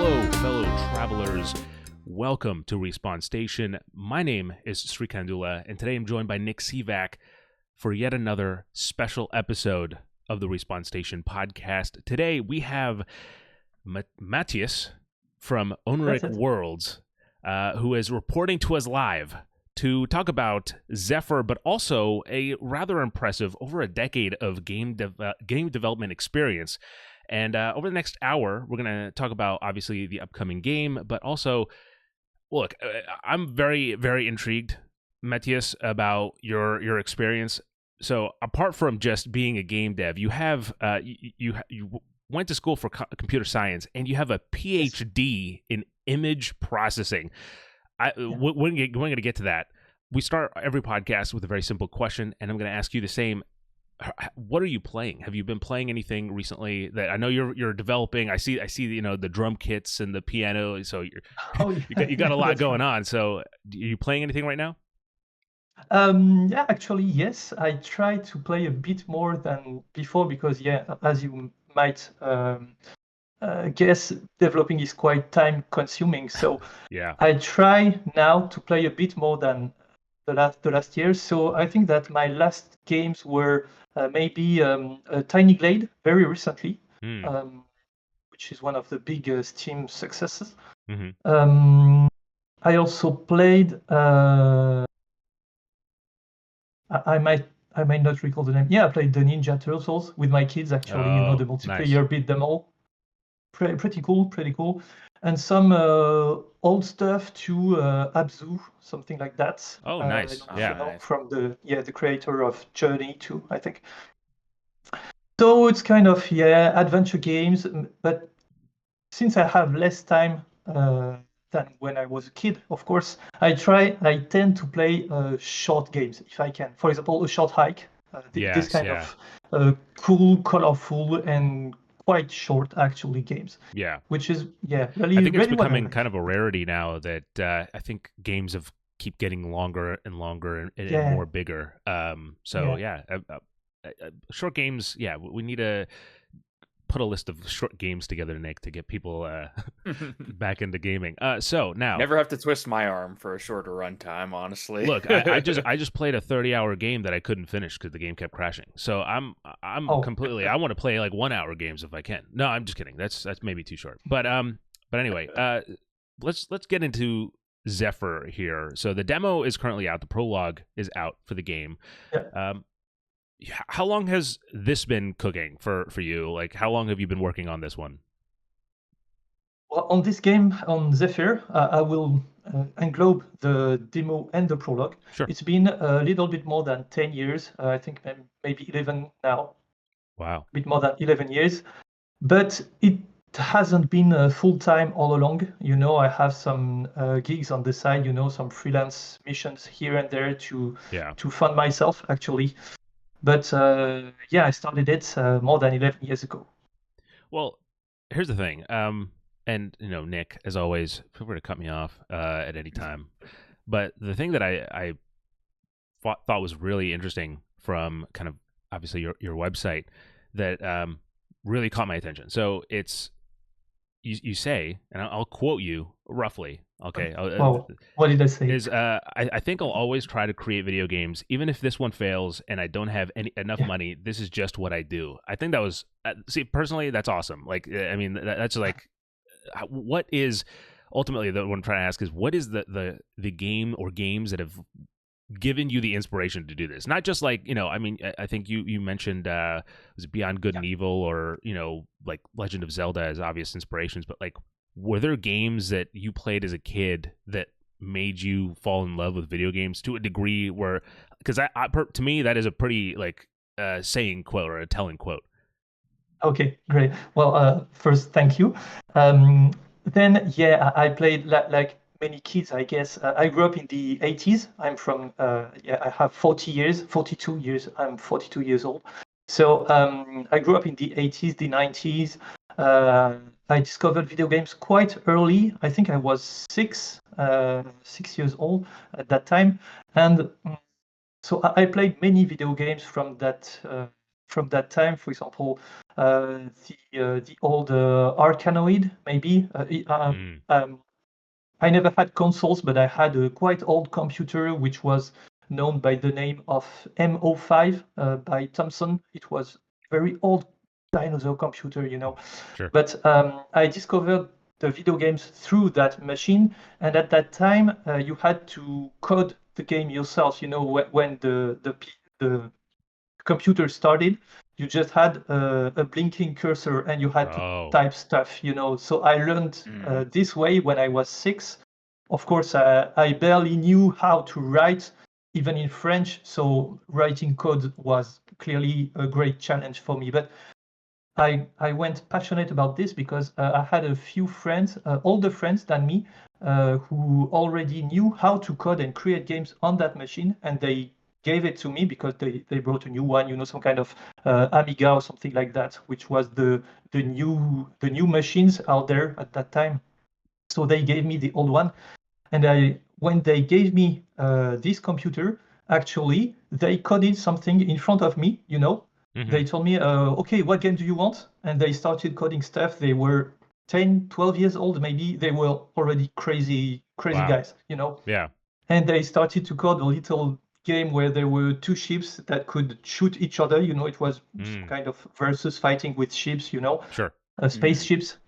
Hello, fellow travelers. Welcome to Respawn Station. My name is Kandula, and today I'm joined by Nick Sivak for yet another special episode of the Respawn Station podcast. Today we have Matthias from Onric Worlds, who is reporting to us live to talk about ZEFYR, but also a rather impressive over a decade of game development experience. And over the next hour, we're going to talk about, obviously, the upcoming game, but also, look, I'm very, very intrigued, Matthias, about your experience. So apart from just being a game dev, you have you went to school for computer science, and you have a PhD in image processing. We're going to get to that. We start every podcast with a very simple question, and I'm going to ask you the same. What are you playing? Have you been playing anything recently that I know you're developing? I see the drum kits and the piano, so you got a lot going on. So are you playing anything right now? Yeah, actually, yes. I try to play a bit more than before because, as you might guess, developing is quite time consuming. So yeah, I try now to play a bit more than the last year. So I think that my last games were maybe Tiny Glade very recently, which is one of the big Steam successes. Mm-hmm. I also played. I might not recall the name. Yeah, I played the Ninja Turtles with my kids. Actually, the multiplayer nice. beat them all. Pretty cool. And some old stuff to Abzu, something like that. Oh, nice. From the creator of Journey 2, I think. So it's kind of adventure games, but since I have less time than when I was a kid, of course, I tend to play short games if I can. For example, a short hike. This kind of cool, colorful, and quite short actually games. Yeah. Which is really. I think it's really becoming kind of a rarity now that I think games keep getting longer and longer and more bigger. Short games. Yeah, we need to put a list of short games together, Nick, to get people back into gaming. So now, never have to twist my arm for a shorter runtime. Honestly, look, I just played a 30-hour game that I couldn't finish because the game kept crashing. So I'm completely. I want to play like 1-hour games if I can. No, I'm just kidding. That's maybe too short. But anyway, let's get into ZEFYR here. So the demo is currently out. The prologue is out for the game. Yeah. How long has this been cooking for you? Like, how long have you been working on this one? Well, on this game, on ZEFYR, I will englobe the demo and the prologue. Sure. It's been a little bit more than 10 years. I think maybe 11 now. Wow. A bit more than 11 years. But it hasn't been full-time all along. I have some gigs on the side, some freelance missions here and there to fund myself, actually. But I started it more than 11 years ago. Well, here's the thing. And Nick, as always, feel free to cut me off at any time. But the thing that I thought was really interesting from kind of obviously your website that really caught my attention. So it's you say, and I'll quote you roughly. Okay. What did I say? Is I think I'll always try to create video games, even if this one fails and I don't have enough money. This is just what I do. I think that was personally, that's awesome. Like, I mean, that's like, what is ultimately what I'm trying to ask is what is the game or games that have given you the inspiration to do this? Not just like, I mean, I think you mentioned was it Beyond Good and Evil or like Legend of Zelda as obvious inspirations, but like, were there games that you played as a kid that made you fall in love with video games to a degree where, because to me that is a pretty like saying quote or a telling quote. Okay, great. Well, first, thank you. Then, I played like many kids, I guess. I grew up in the 80s. I'm from, I have 42 years. I'm 42 years old. So I grew up in the 80s, the 90s. I discovered video games quite early. I think I was 6 years old at that time. And so I played many video games from that from that time. For example, the old Arkanoid, maybe. I never had consoles, but I had a quite old computer which was known by the name of M05 by Thomson. It was very old dinosaur computer, you know. Sure. But I discovered the video games through that machine, and at that time you had to code the game yourself. You know, when the computer started, you just had a blinking cursor and you had to type stuff, you know. So I learned this way when I was 6. Of course, I barely knew how to write, even in French. So writing code was clearly a great challenge for me. But I went passionate about this because I had a few friends, older friends than me, who already knew how to code and create games on that machine, and they gave it to me because they brought a new one, you know, some kind of Amiga or something like that, which was the new machines out there at that time. So they gave me the old one, and when they gave me this computer, actually they coded something in front of me, you know. They told me, okay, what game do you want? And they started coding stuff. They were 10, 12 years old, maybe. They were already crazy guys, you know? Yeah. And they started to code a little game where there were 2 ships that could shoot each other. You know, it was kind of versus fighting with ships, you know? Sure. Spaceships.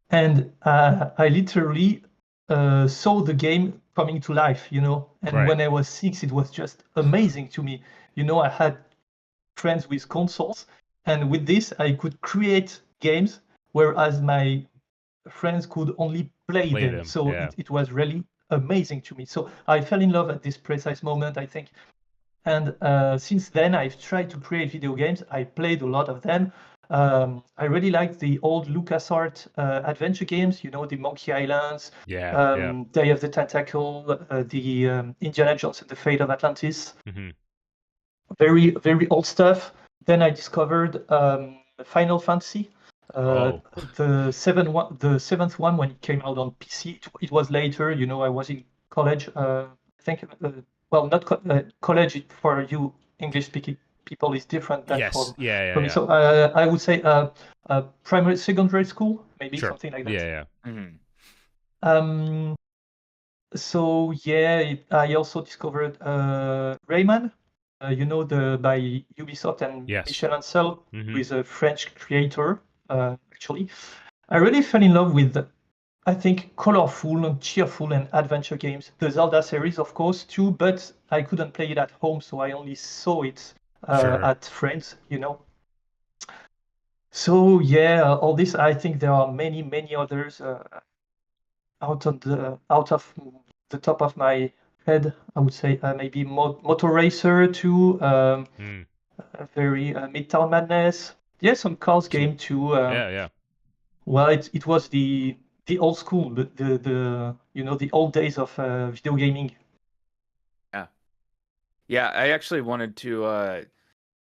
And I literally saw the game coming to life, you know? And when I was 6, it was just amazing to me. You know, I had friends with consoles, and with this I could create games, whereas my friends could only play them. So it was really amazing to me. So I fell in love at this precise moment, I think. And since then I've tried to create video games. I played a lot of them. I really liked the old LucasArts adventure games, you know, the Monkey Islands, Day of the Tentacle, the Indiana Jones and the Fate of Atlantis. Very, very old stuff. Then I discovered Final Fantasy, the seventh one when it came out on PC. It was later, you know. I was in college. I think, well, not college for you English-speaking people is different than for me. So I would say primary, secondary school, maybe something like that. So yeah, I also discovered Rayman. You know, by Ubisoft and Michel Ancel, who is a French creator, actually. I really fell in love with, I think, colorful and cheerful and adventure games. The Zelda series, of course, too, but I couldn't play it at home, so I only saw it at friends, you know. So yeah, all this, I think there are many, many others out of the top of my head. I would say maybe Motor Racer too, very Midtown Madness. Yeah, some cars game too. Well, it was the old school, the you know, the old days of video gaming. Yeah. I actually wanted to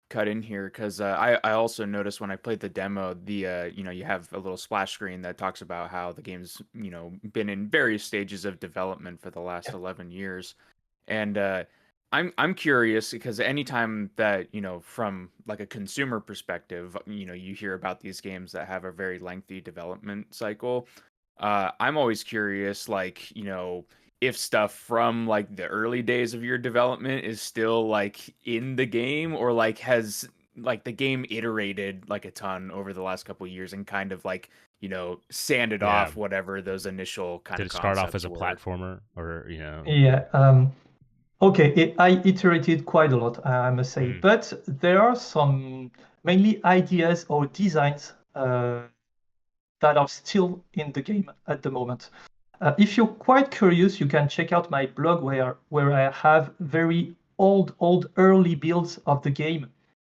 cut in here because I also noticed when I played the demo, the you know, you have a little splash screen that talks about how the game's, you know, been in various stages of development for the last 11 years, and I'm curious because anytime that, you know, from like a consumer perspective, you know, you hear about these games that have a very lengthy development cycle, I'm always curious, like, you know, if stuff from like the early days of your development is still like in the game, or like has like the game iterated like a ton over the last couple of years and kind of like, you know, sanded off whatever those initial kind of concepts. Did it start off as a were. platformer, or, you know? Yeah. Okay, I iterated quite a lot, I must say, but there are some mainly ideas or designs that are still in the game at the moment. If you're quite curious, you can check out my blog where I have very old early builds of the game,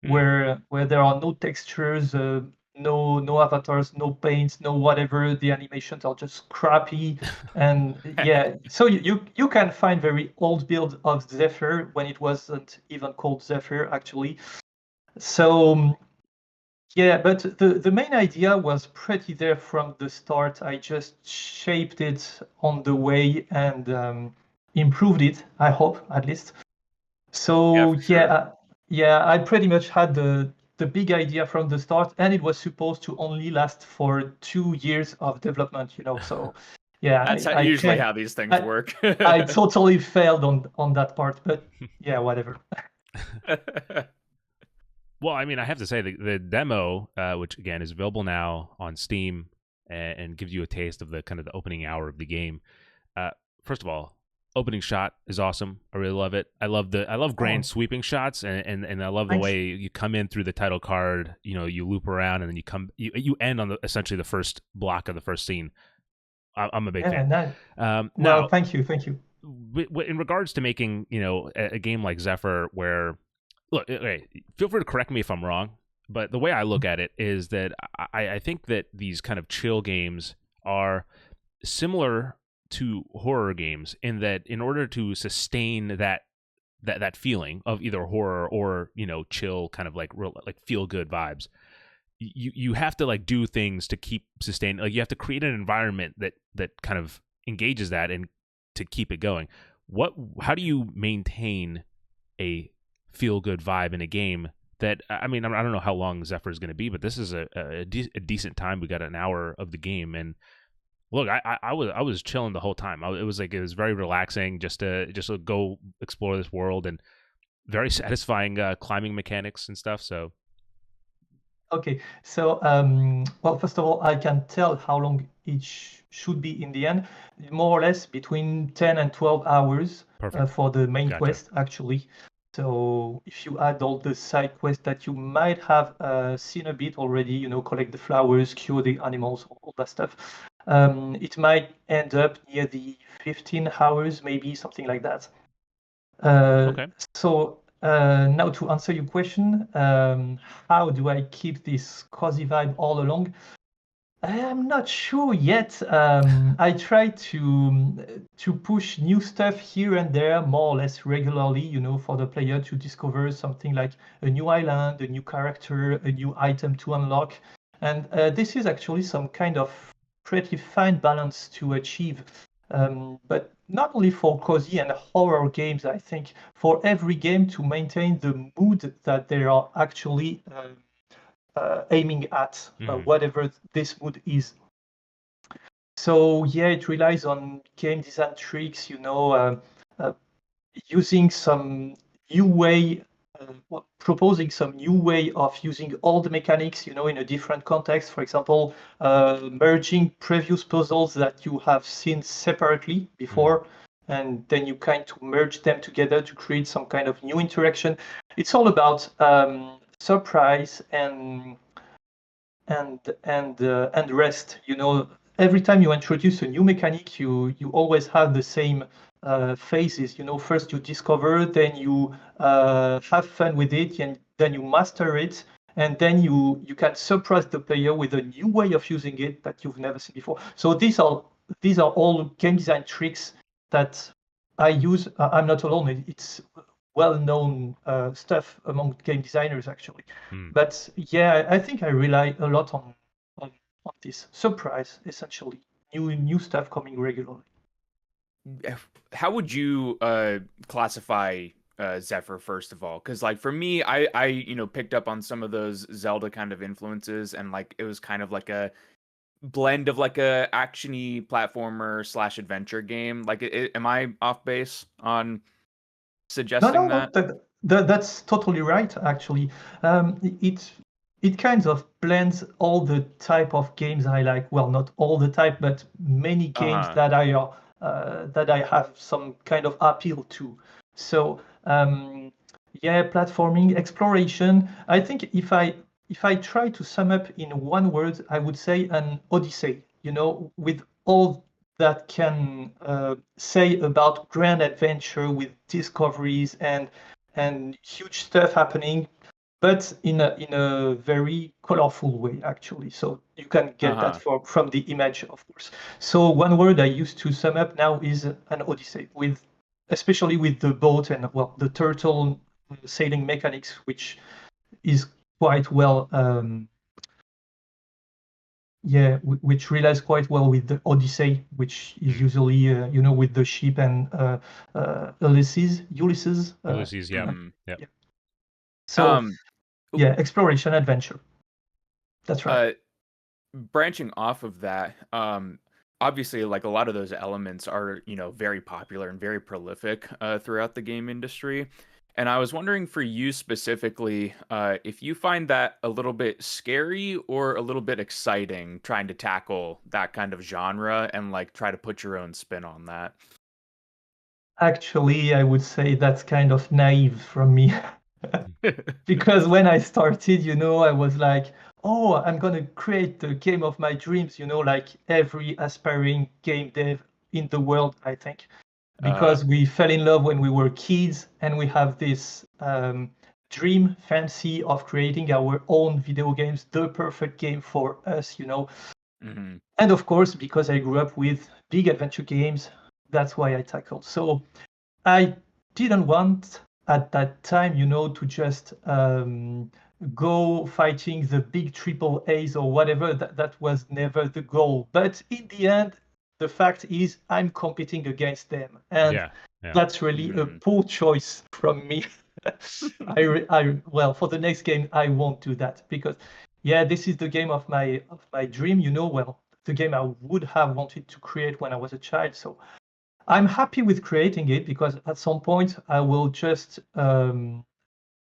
where there are no textures, no avatars, no paints, no whatever. The animations are just crappy, and yeah. So you can find very old builds of ZEFYR when it wasn't even called ZEFYR actually. So yeah, but the main idea was pretty there from the start. I just shaped it on the way and improved it, I hope, at least. So Yeah, for sure. yeah, I pretty much had the big idea from the start, and it was supposed to only last for 2 years of development. So yeah, That's I usually can't. how these things work. I totally failed on that part, but yeah, whatever. Well, I mean, I have to say the demo, which again is available now on Steam and gives you a taste of the kind of the opening hour of the game. First of all, opening shot is awesome. I really love it. I love grand sweeping shots, and I love the Thanks. way you come in through the title card. You loop around, and then you end on essentially the first block of the first scene. I'm a big fan. Nice. Now, Well, thank you. in regards to making a game like ZEFYR, where look, okay, feel free to correct me if I'm wrong, but the way I look at it is that I think that these kind of chill games are similar to horror games in that in order to sustain that feeling of either horror or chill kind of like real like feel good vibes, you have to like do things to keep sustaining. Like you have to create an environment that kind of engages that and to keep it going. How do you maintain a feel good vibe in a game that, I mean, I don't know how long ZEFYR is going to be, but this is a decent time. We got an hour of the game, and look, I was chilling the whole time. It was very relaxing just to go explore this world, and very satisfying climbing mechanics and stuff. So Okay, so well, first of all, I can tell how long each should be in the end, more or less between 10 and 12 hours for the main quest, actually. So if you add all the side quests that you might have seen a bit already, collect the flowers, cure the animals, all that stuff, it might end up near the 15 hours, maybe something like that. So now to answer your question, how do I keep this cozy vibe all along? I am not sure yet. I try to push new stuff here and there more or less regularly, for the player to discover something like a new island, a new character, a new item to unlock. And this is actually some kind of pretty fine balance to achieve. But not only for cozy and horror games, I think for every game to maintain the mood that they are actually aiming at, whatever this mood is. So yeah, it relies on game design tricks, using some new way, proposing some new way of using all the mechanics, in a different context. For example, merging previous puzzles that you have seen separately before, and then you kind of merge them together to create some kind of new interaction. It's all about surprise and rest. Every time you introduce a new mechanic, you always have the same phases. First you discover, then you have fun with it, and then you master it, and then you can surprise the player with a new way of using it that you've never seen before. So these are all game design tricks that I use. I'm not alone. It's well-known stuff among game designers, actually. But yeah, I think I rely a lot on this surprise, essentially, new stuff coming regularly. How would you classify ZEFYR, first of all? Because like for me, I picked up on some of those Zelda kind of influences, and like it was kind of like a blend of like a actiony platformer / adventure game. Like, am I off base on suggesting that? No, that's totally right, actually. It kind of blends all the type of games I like. Well, not all the type, but many games that I have some kind of appeal to. So yeah, platforming, exploration. I think if I try to sum up in one word, I would say an odyssey. With all that can say about grand adventure with discoveries and huge stuff happening, but in a very colorful way, actually. So you can get that from the image, of course. So one word I used to sum up now is an odyssey, especially with the boat and the turtle sailing mechanics, which is quite well. Which relies quite well with the Odyssey, which is usually with the ship and Ulysses. Yeah. So Yeah, exploration adventure. That's right. Branching off of that, obviously, like a lot of those elements are, very popular and very prolific throughout the game industry. And I was wondering for you specifically, if you find that a little bit scary or a little bit exciting trying to tackle that kind of genre and like try to put your own spin on that. Actually, I would say that's kind of naive from me. Because when I started, I was like, oh, I'm gonna create the game of my dreams, like every aspiring game dev in the world, I think. Uh, Because we fell in love when we were kids and we have this dream fancy of creating our own video games, the perfect game for us. mhm. And of course, because I grew up with big adventure games, that's why I tackled. So I didn't want at that time, to just go fighting the big triple A's or whatever. That was never the goal. But in the end, the fact is I'm competing against them. And Yeah. Yeah. that's really a Mhm. poor choice from me. Well, for the next game, I won't do that because, yeah, this is the game of my dream. Well, the game I would have wanted to create when I was a child. So I'm happy with creating it because at some point I will just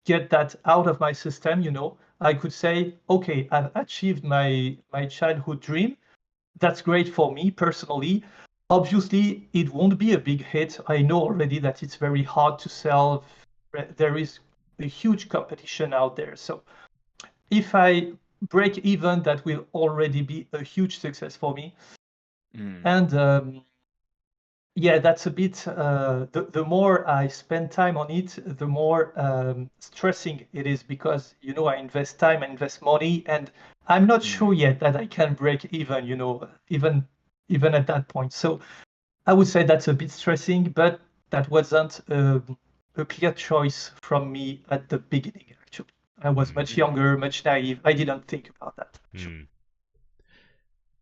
get that out of my system. I could say, okay, I've achieved my childhood dream. That's great for me personally. Obviously, it won't be a big hit. I know already that it's very hard to sell. There is a huge competition out there. So if I break even, that will already be a huge success for me. Mhm. And yeah, that's a bit. The more I spend time on it, the more stressing it is because I invest time, I invest money, and I'm not sure Mhm. yet that I can break even. Even at that point. So I would say that's a bit stressing, but that wasn't a clear choice from me at the beginning. Actually, I was Mm. much Mhm. younger, much naive. I didn't think about that. Actually. Mm.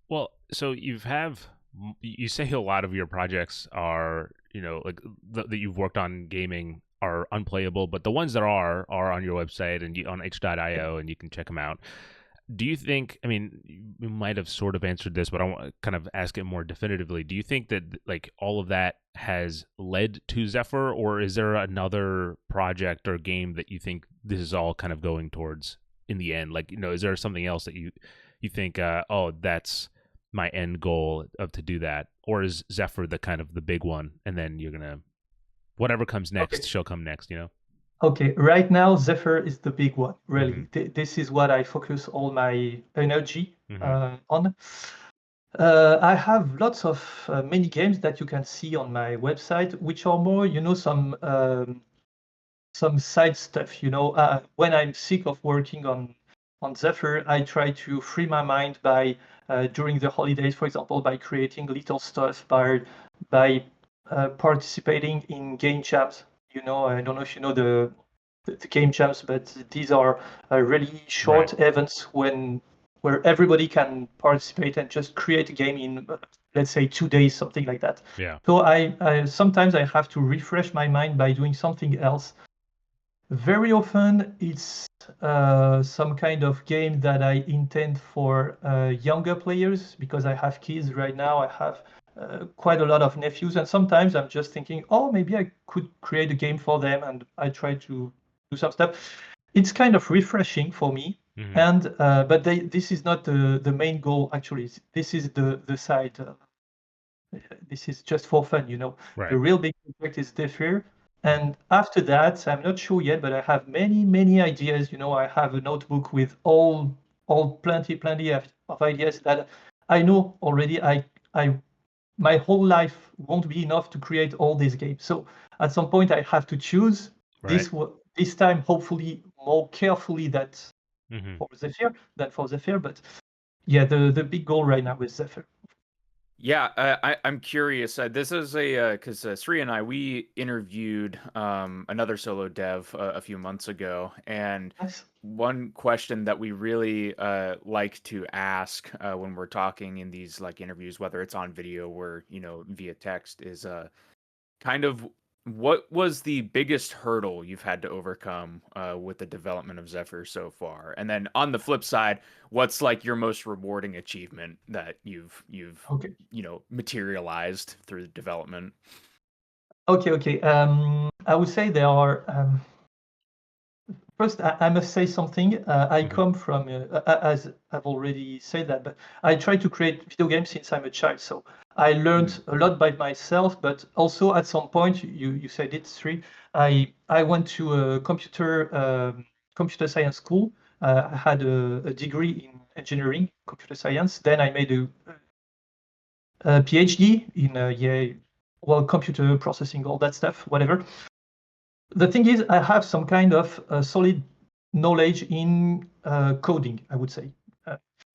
Well, so you say a lot of your projects are, like that you've worked on gaming are unplayable, but the ones that are on your website and on h.io and you can check them out. Do you think, I mean, you might have sort of answered this, but I want to kind of ask it more definitively. Do you think that like all of that has led to ZEFYR, or is there another project or game that you think this is all kind of going towards in the end? Like, is there something else that you think, oh, that's my end goal of to do that, or is ZEFYR the kind of the big one, and then you're gonna whatever comes next Okay. shall come next. Okay, right now ZEFYR is the big one, Mm-hmm. really. This is what I focus all my energy Mm-hmm. on. I have lots of mini games that you can see on my website, which are more, some side stuff. When I'm sick of working on ZEFYR, I try to free my mind by during the holidays, for example, by creating little stuff, by participating in game jams. I don't know if you know the game jams, but these are really Right. short events where everybody can participate and just create a game in let's say 2 days, something like that. Yeah. So I sometimes I have to refresh my mind by doing something else. Very often it's some kind of game that I intend for younger players because I have kids right now. I have quite a lot of nephews, and sometimes I'm just thinking, oh, maybe I could create a game for them, and I try to do some stuff. It's kind of refreshing for me, Mm-hmm. and but this is not the main goal actually. This is the side. This is just for fun. The Right. real big project is ZEFYR. Mm-hmm. And after that, I'm not sure yet, but I have many, many ideas. I have a notebook with all plenty of ideas that I know already. My whole life won't be enough to create all these games. So at some point, I have to choose Right. this time, hopefully more carefully Mm-hmm. than for ZEFYR. But yeah, the big goal right now is ZEFYR. Yeah, I'm curious. This is a because Sri and I we interviewed another solo dev a few months ago, and Nice. one question that we really like to ask when we're talking in these like interviews, whether it's on video or via text, is kind of what was the biggest hurdle you've had to overcome with the development of ZEFYR so far? And then on the flip side, what's like your most rewarding achievement that you've Okay. materialized through development? Okay. I would say there are. First, I must say something. I come from, as I've already said that, but I try to create video games since I'm a child. So I learned a lot by myself, but also at some point, you said it, Sri. I went to a computer science school. I had a degree in engineering, computer science. Then I made a PhD in computer processing, all that stuff, whatever. The thing is, I have some kind of solid knowledge in coding, I would say.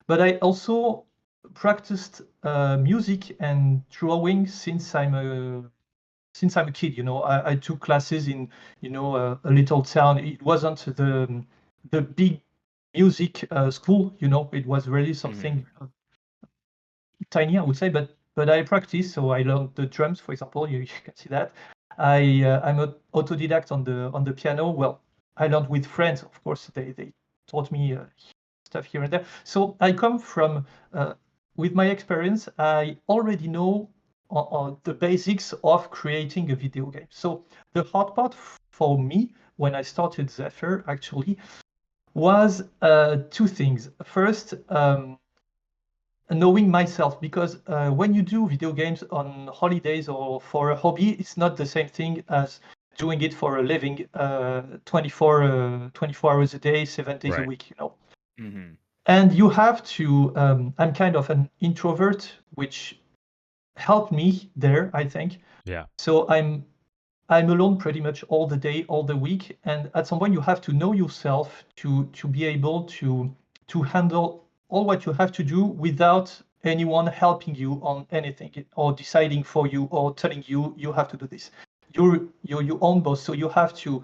But I also practiced music and drawing since I'm a kid. I took classes in a little town. It wasn't the big music school. It was really something tiny, I would say. But I practiced, so I learned the drums, for example. You can see that. I'm an autodidact on the piano. Well, I learned with friends, of course. They taught me stuff here and there. So I come from, with my experience, I already know on the basics of creating a video game. So the hard part for me when I started ZEFYR actually was two things. First, knowing myself, because when you do video games on holidays or for a hobby, it's not the same thing as doing it for a living 24 hours a day, 7 days a week, And you have to, I'm kind of an introvert, which helped me there, I think. Yeah. So I'm alone pretty much all the day, all the week. And at some point you have to know yourself to be able to handle all what you have to do without anyone helping you on anything or deciding for you or telling you have to do this. You're your own boss, so you have to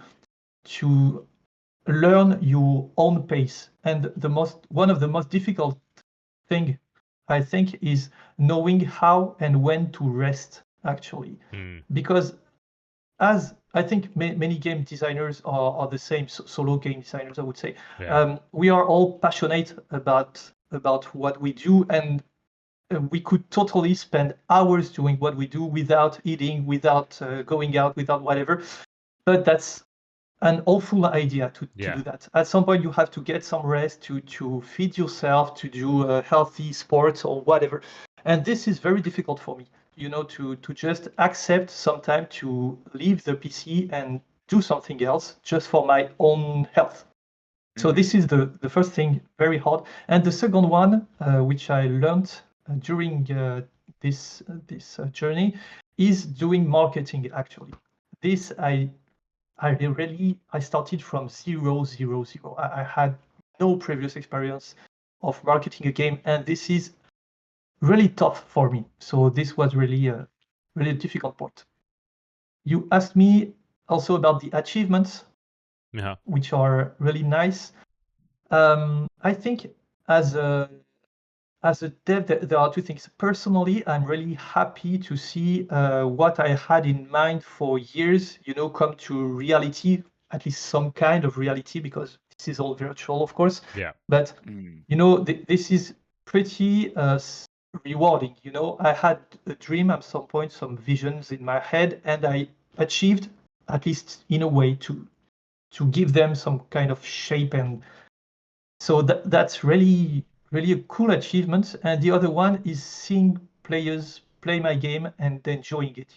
learn your own pace. And one of the most difficult thing, I think, is knowing how and when to rest, actually. Because as I think many game designers are the same, solo game designers, I would say. Yeah. We are all passionate about what we do, and we could totally spend hours doing what we do without eating, without going out, without whatever. But that's an awful idea to do that. At some point, you have to get some rest to feed yourself, to do healthy sports or whatever. And this is very difficult for me, to just accept sometime to leave the PC and do something else just for my own health. So this is the first thing, very hard. And the second one, which I learned during this journey, is doing marketing, actually. This I started from 0. I had no previous experience of marketing a game, and this is really tough for me. So this was really a difficult part. You asked me also about the achievements, which are really nice. I think as a dev, there are two things. Personally, I'm really happy to see what I had in mind for years, come to reality, at least some kind of reality, because this is all virtual, of course. Yeah. But, this is pretty rewarding. I had a dream at some point, some visions in my head, and I achieved, at least in a way, to give them some kind of shape. And so that's really a cool achievement. And the other one is seeing players play my game and enjoying it.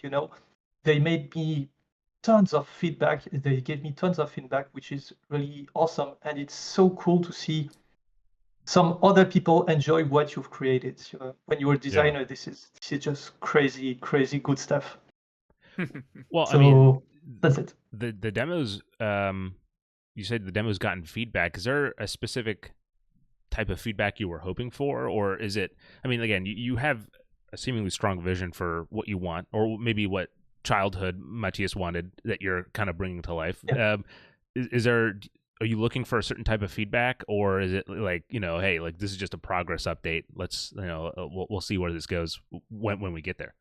They made me tons of feedback. They gave me tons of feedback, which is really awesome. And it's so cool to see some other people enjoy what you've created. When you're a designer, this is just crazy good stuff. Well, so, I mean, that's it. The demos. You said the demo's gotten feedback. Is there a specific type of feedback you were hoping for, or is it? I mean, again, you have a seemingly strong vision for what you want, or maybe what childhood Matthias wanted that you're kind of bringing to life. Yeah. Is there? Are you looking for a certain type of feedback, or is it like, hey, like this is just a progress update? Let's, we'll see where this goes when we get there.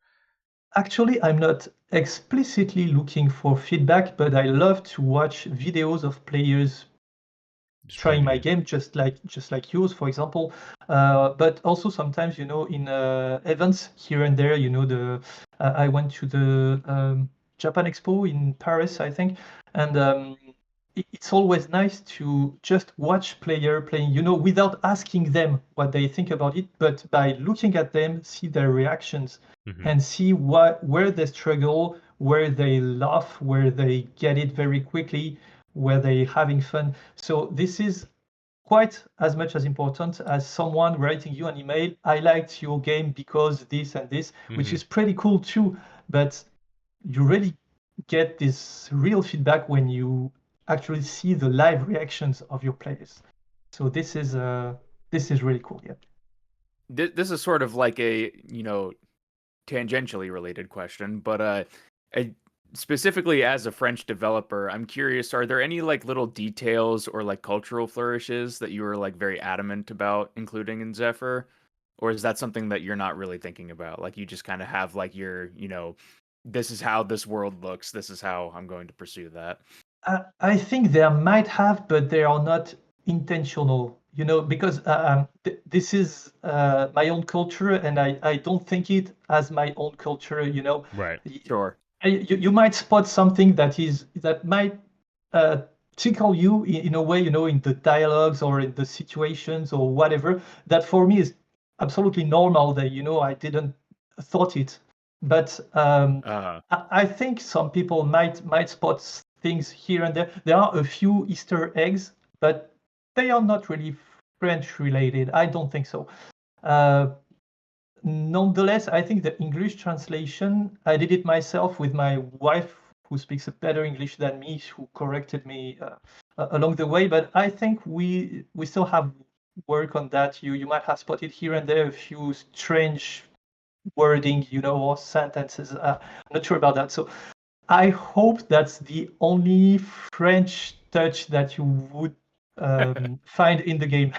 Actually, I'm not explicitly looking for feedback, but I love to watch videos of players Just trying playing the my game. game, just like yours, for example. But also sometimes, in events here and there, I went to the Japan Expo in Paris, I think, and it's always nice to just watch player playing, without asking them what they think about it, but by looking at them, see their reactions, Hmm. and see where they struggle, where they laugh, where they get it very quickly, where they having fun. So this is quite as much as important as someone writing you an email. I liked your game because this and this, which Hmm. is pretty cool too. But you really get this real feedback when you actually see the live reactions of your players. So this is really cool. Yeah. This is sort of like a, tangentially related question, but I, specifically as a French developer, I'm curious, are there any like little details or like cultural flourishes that you were like very adamant about including in ZEFYR? Or is that something that you're not really thinking about? Like you just kind of have like your, this is how this world looks, this is how I'm going to pursue that. I think there might have, but they are not intentional, because this is my own culture, and I don't think it as my own culture. Right. Sure. You might spot something that might uh, tickle you in a way, in the dialogues or in the situations or whatever, that for me is absolutely normal that, I didn't thought it. But I think some people might spot things here and there. There are a few Easter eggs, but they are not really French related. I don't think so. Uh, Nonetheless, I think the English translation, I did it myself with my wife, who speaks a better English than me, who corrected me along the way. But I think we still have work on that. You might have spotted here and there a few strange wording, or sentences. I'm not sure about that. So I hope that's the only French touch that you would find in the game.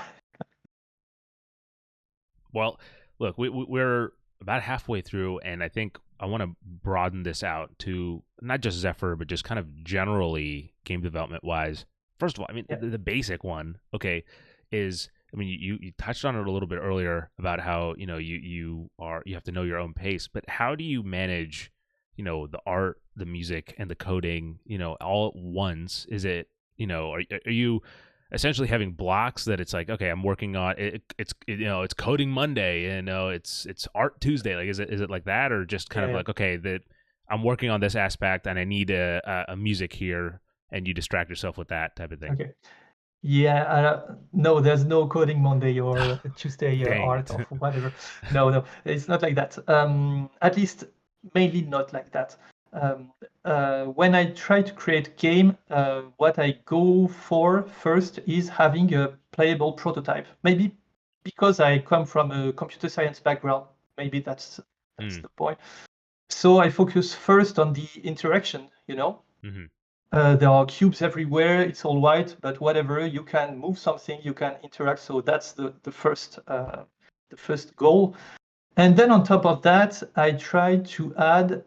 Well, look, we're about halfway through, and I think I want to broaden this out to not just ZEFYR, but just kind of generally game development wise. First of all, I mean, Yeah. the basic one, okay, is I mean, you touched on it a little bit earlier about how you have to know your own pace, but how do you manage the art, the music, and the coding all at once? Is it are you essentially having blocks that it's like, okay, I'm working on it, it's coding Monday, and it's art Tuesday? Like, is it like that, or just kind of Yeah. like, okay, that I'm working on this aspect and I need a music here, and you distract yourself with that type of thing? Okay. Yeah, no, there's no coding Monday or Tuesday Dang art it. or whatever. No, it's not like that. At least mainly not like that. When I try to create game, what I go for first is having a playable prototype. Maybe because I come from a computer science background, maybe that's Mm. the point. So I focus first on the interaction. Hmm. There are cubes everywhere. It's all white, but whatever. You can move something. You can interact. So that's the first goal. And then on top of that, I try to add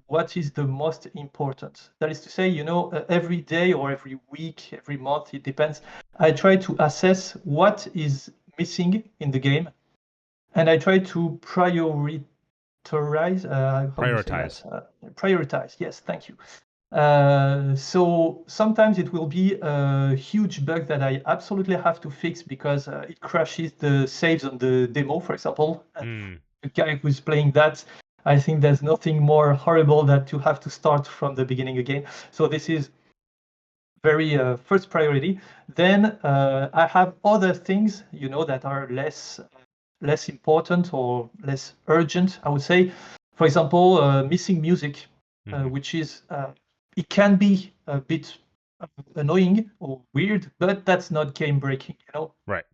what is the most important. That is to say, every day or every week, every month, it depends. I try to assess what is missing in the game, and I try to prioritize. How do you say that? Prioritize. Prioritize. Yes, thank you. So sometimes it will be a huge bug that I absolutely have to fix because it crashes the saves on the demo, for example. And Mm. the guy who's playing that, I think there's nothing more horrible than to have to start from the beginning again. So this is very first priority. Then I have other things, that are less important or less urgent, I would say. For example, missing music, Hmm. which is it can be a bit annoying or weird, but that's not game breaking. Right.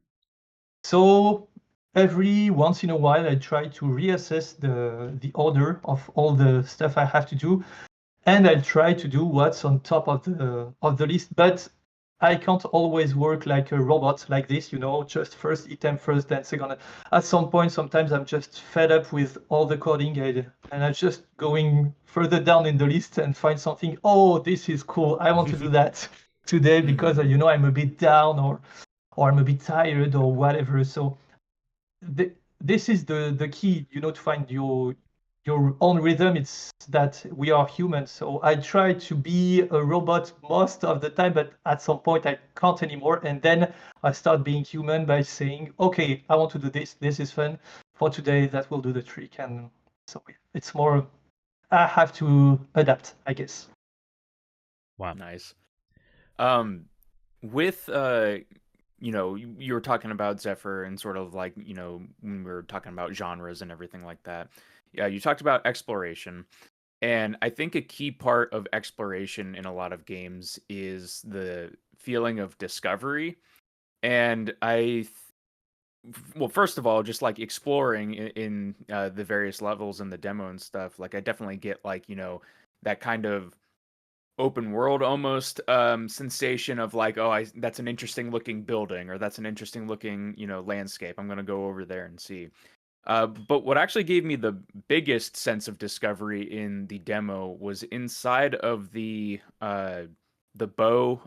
So every once in a while, I try to reassess the order of all the stuff I have to do, and I try to do what's on top of the list. But I can't always work like a robot like this, just first item first, then second. At some point, sometimes I'm just fed up with all the coding and I'm just going further down in the list and find something. Oh, this is cool. I want to do that today because I'm a bit down or I'm a bit tired or whatever. So this is the key, to find your own rhythm. It's that we are humans. So I try to be a robot most of the time, but at some point I can't anymore. And then I start being human by saying, okay, I want to do this. This is fun for today. That will do the trick. And so it's more, I have to adapt, I guess. Wow. Nice. With you were talking about ZEFYR and sort of like, when we were talking about genres and everything like that. Yeah, you talked about exploration. And I think a key part of exploration in a lot of games is the feeling of discovery. And well, first of all, just like exploring in the various levels and the demo and stuff, like I definitely get like, that kind of open world almost sensation of like, oh, that's an interesting looking building, or that's an interesting looking landscape. I'm gonna go over there and see. But what actually gave me the biggest sense of discovery in the demo was inside of the bow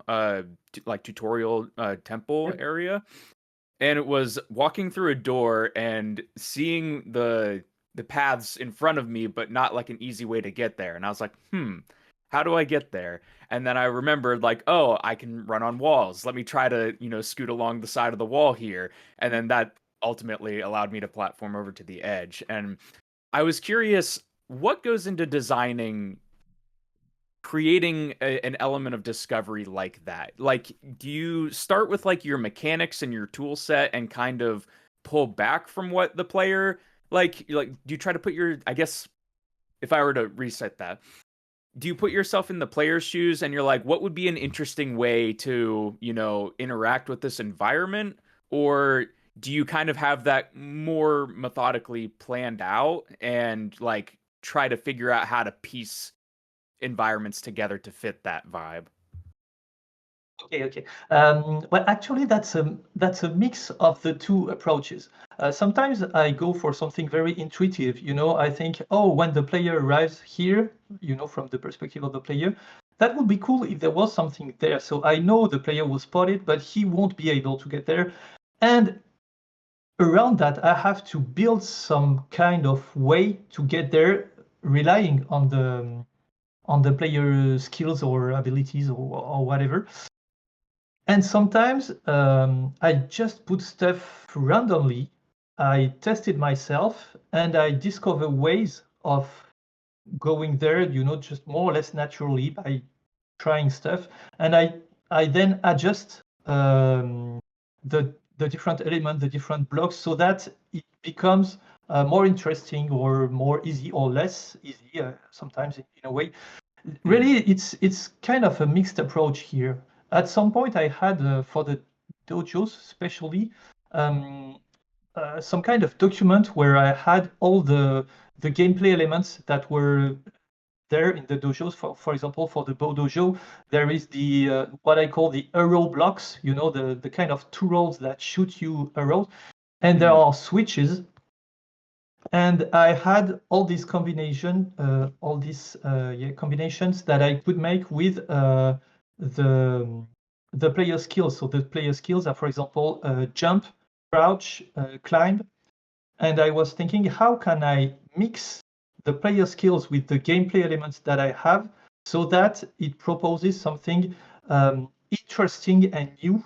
like tutorial temple area, and it was walking through a door and seeing the paths in front of me, but not like an easy way to get there. And I was like, how do I get there? And then I remembered like, oh, I can run on walls. Let me try to, scoot along the side of the wall here. And then that ultimately allowed me to platform over to the edge. And I was curious, what goes into creating an element of discovery like that? Like, do you start with like your mechanics and your tool set and kind of pull back from what the player like do you try to put I guess if I were to reset that, do you put yourself in the player's shoes and you're like, what would be an interesting way to, interact with this environment? Or do you kind of have that more methodically planned out and like try to figure out how to piece environments together to fit that vibe? Okay. Well, actually, that's a mix of the two approaches. Sometimes I go for something very intuitive. I think, oh, when the player arrives here, from the perspective of the player, that would be cool if there was something there. So I know the player will spot it, but he won't be able to get there. And around that, I have to build some kind of way to get there, relying on the player's skills or abilities or whatever. And sometimes I just put stuff randomly. I test it myself and I discover ways of going there, just more or less naturally by trying stuff. And I then adjust the different elements, the different blocks, so that it becomes more interesting or more easy or less easy, sometimes in a way. Really, it's kind of a mixed approach here. At some point, I had for the dojos, especially, some kind of document where I had all the gameplay elements that were there in the dojos. For example, for the bow dojo, there is the what I call the arrow blocks. The kind of tools that shoot you arrows, and there are switches. And I had all these combinations that I could make with the player skills. So the player skills are, for example, jump, crouch, climb. And I was thinking, how can I mix the player skills with the gameplay elements that I have so that it proposes something interesting and new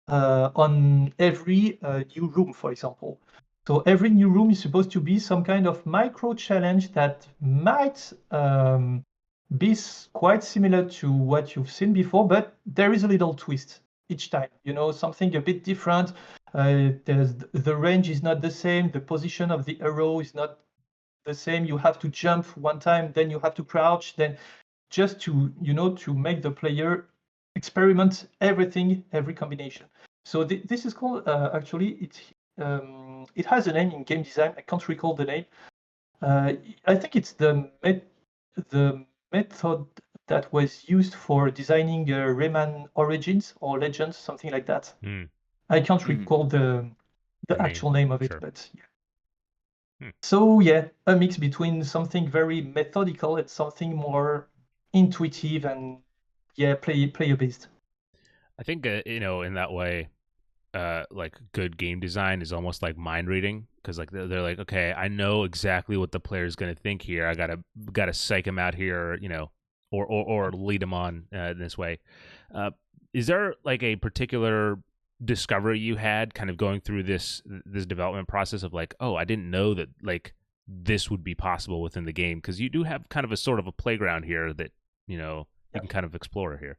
on every new room, for example. So every new room is supposed to be some kind of micro challenge that might be quite similar to what you've seen before, but there is a little twist each time, something a bit different. The range is not the same. The position of the arrow is not the same. You have to jump one time, then you have to crouch, then just to make the player experiment everything, every combination. So this is called actually it has a name in game design. I can't recall the name. I think it's the method that was used for designing Rayman Origins or Legends, something like that. I can't recall the actual name of it, sure. but yeah. So yeah, a mix between something very methodical and something more intuitive and player-based. I think in that way, like good game design is almost like mind reading, because like they're like, okay, I know exactly what the player's going to think here. I gotta psych him out here, or lead him on in this way. Is there like a particular discovery you had kind of going through this development process of like, oh, I didn't know that like this would be possible within the game? Because you do have kind of a sort of a playground here that you can kind of explore here.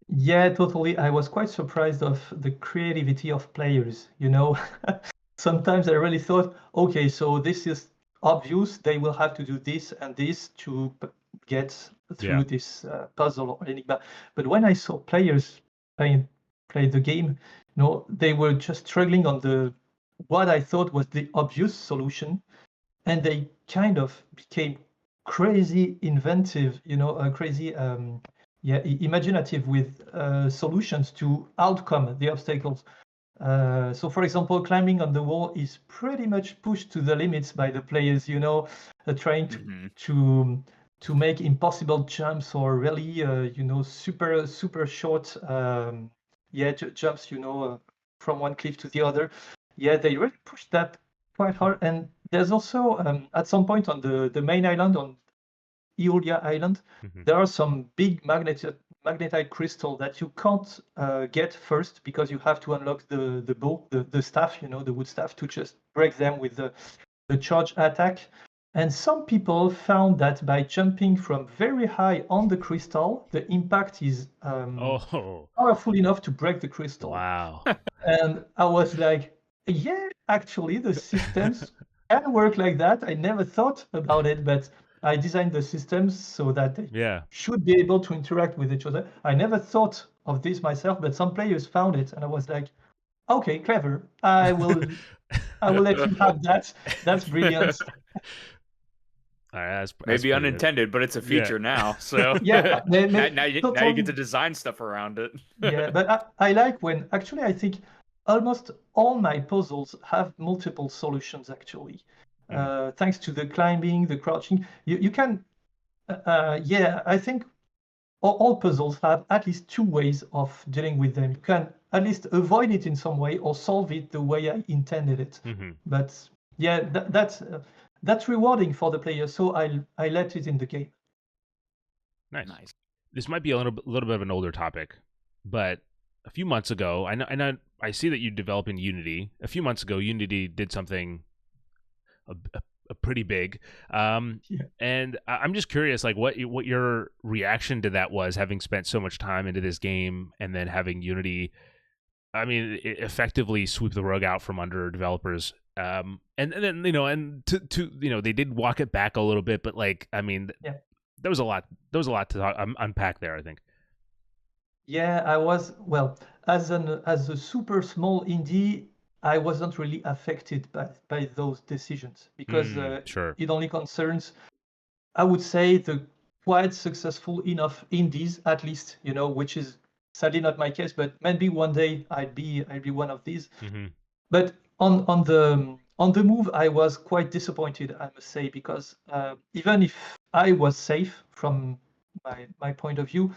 Yeah, totally. I was quite surprised of the creativity of players, Sometimes I really thought, okay, so this is obvious. They will have to do this and this to get through this puzzle or enigma. But when I saw players play the game, they were just struggling on what I thought was the obvious solution, and they kind of became crazy inventive, crazy imaginative with solutions to outcome the obstacles. So, for example, climbing on the wall is pretty much pushed to the limits by the players, trying to make impossible jumps or really, super short, jumps, from one cliff to the other. Yeah, they really pushed that quite hard. And there's also, at some point on the main island, on Eolia Island, there are some big magnetite crystal that you can't get first, because you have to unlock the bow, the staff, the wood staff, to just break them with the charge attack. And some people found that by jumping from very high on the crystal, the impact is powerful enough to break the crystal. Wow. And I was like, yeah, actually, the systems can work like that. I never thought about it, but I designed the systems so that they should be able to interact with each other. I never thought of this myself, but some players found it, and I was like, okay, clever. I will let you have that. That's brilliant. That's maybe unintended, but it's a feature now. So yeah, now you get to design stuff around it. Yeah, but I like when actually I think almost all my puzzles have multiple solutions actually. Thanks to the climbing, the crouching, you can. I think all puzzles have at least two ways of dealing with them. You can at least avoid it in some way or solve it the way I intended it. But yeah, that's rewarding for the player, so I let it in the game. Nice. This might be a little bit of an older topic, but a few months ago, I see that you develop in Unity. A few months ago, Unity did something a pretty big, and I'm just curious, like what your reaction to that was, having spent so much time into this game and then having Unity, effectively sweep the rug out from under developers. And then to they did walk it back a little bit, but there was a lot to unpack there, I think. Yeah, I was, well, as a super small indie, I wasn't really affected by those decisions, because it only concerns, I would say, the quite successful enough indies, at least, which is sadly not my case, but maybe one day I'd be one of these. But on the move, I was quite disappointed, I must say, because even if I was safe from my point of view,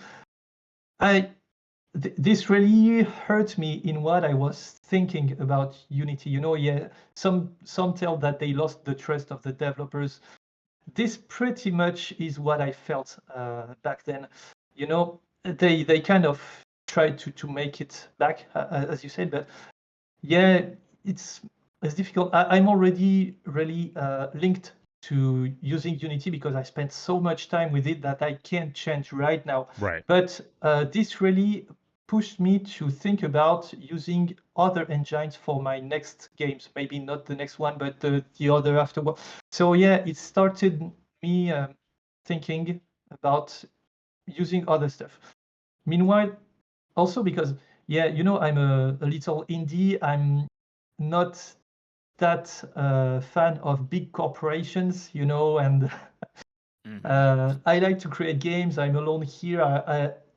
this really hurt me in what I was thinking about Unity. Some tell that they lost the trust of the developers. This pretty much is what I felt back then. They kind of tried to make it back, as you said, but yeah, it's difficult. I'm already really linked to using Unity because I spent so much time with it that I can't change right now. Right. But this really pushed me to think about using other engines for my next games. Maybe not the next one, but the other afterward. So yeah, it started me thinking about using other stuff. Meanwhile, also because, I'm a little indie. I'm not that fan of big corporations, and I like to create games. I'm alone here.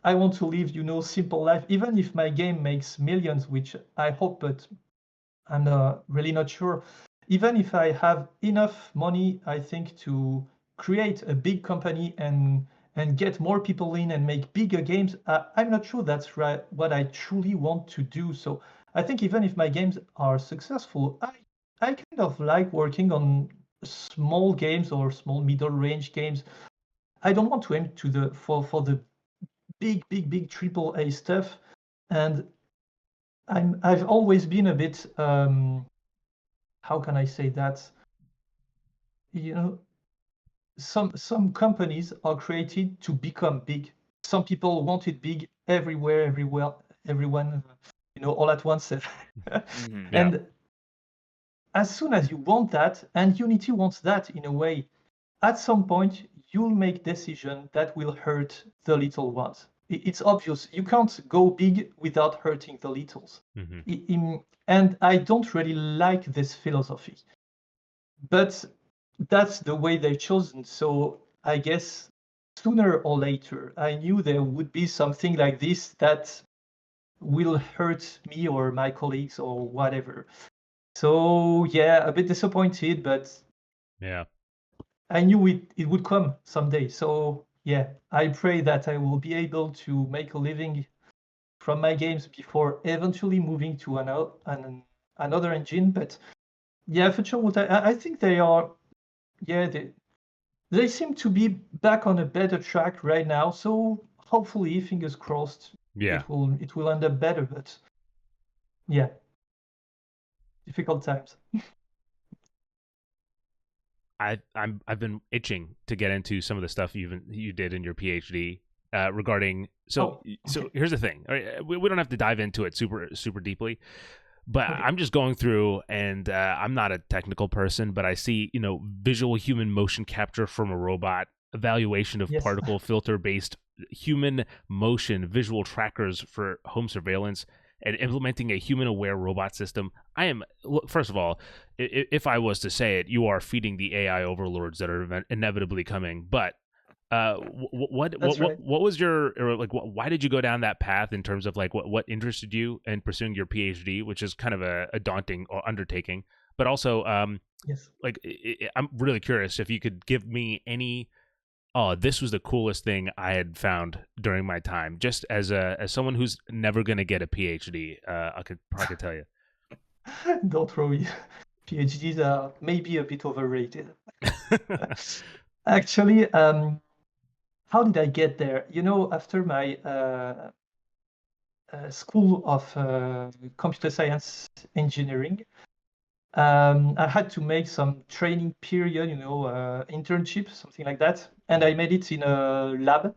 I want to live, simple life. Even if my game makes millions, which I hope, but I'm really not sure. Even if I have enough money, I think, to create a big company and get more people in and make bigger games, I'm not sure that's right what I truly want to do. So I think even if my games are successful, I kind of like working on small games or small middle range games. I don't want to aim to the for the big triple A stuff, and I've always been a bit how can I say that? You know, some companies are created to become big. Some people want it big everywhere, everyone, all at once. Mm-hmm. Yeah. And as soon as you want that, and Unity wants that in a way, at some point you'll make decision that will hurt the little ones. It's obvious. You can't go big without hurting the littles. And I don't really like this philosophy. But that's the way they've chosen. So I guess sooner or later, I knew there would be something like this that will hurt me or my colleagues or whatever. So yeah, a bit disappointed, but Yeah. I knew it would come someday. So yeah, I pray that I will be able to make a living from my games before eventually moving to another engine. But yeah, Future World, I think they are, yeah, they seem to be back on a better track right now. So hopefully, fingers crossed, Yeah. it will end up better. But yeah, difficult times. I've been itching to get into some of the stuff you did in your PhD regarding. So here's the thing. All right, we don't have to dive into it super deeply, but Okay. I'm just going through, and I'm not a technical person, but I see visual human motion capture from a robot, evaluation of Yes. particle filter based human motion visual trackers for home surveillance, and implementing a human-aware robot system. First of all, if I was to say it, you are feeding the AI overlords that are inevitably coming. But what was your, or like, why did you go down that path in terms of like what interested you in pursuing your PhD, which is kind of a daunting undertaking, but also yes. like I'm really curious if you could give me any. Oh, this was the coolest thing I had found during my time. Just as someone who's never going to get a PhD, I could tell you. Don't worry. PhDs are maybe a bit overrated. Actually, how did I get there? After my school of computer science engineering, I had to make some training period, internship, something like that, and I made it in a lab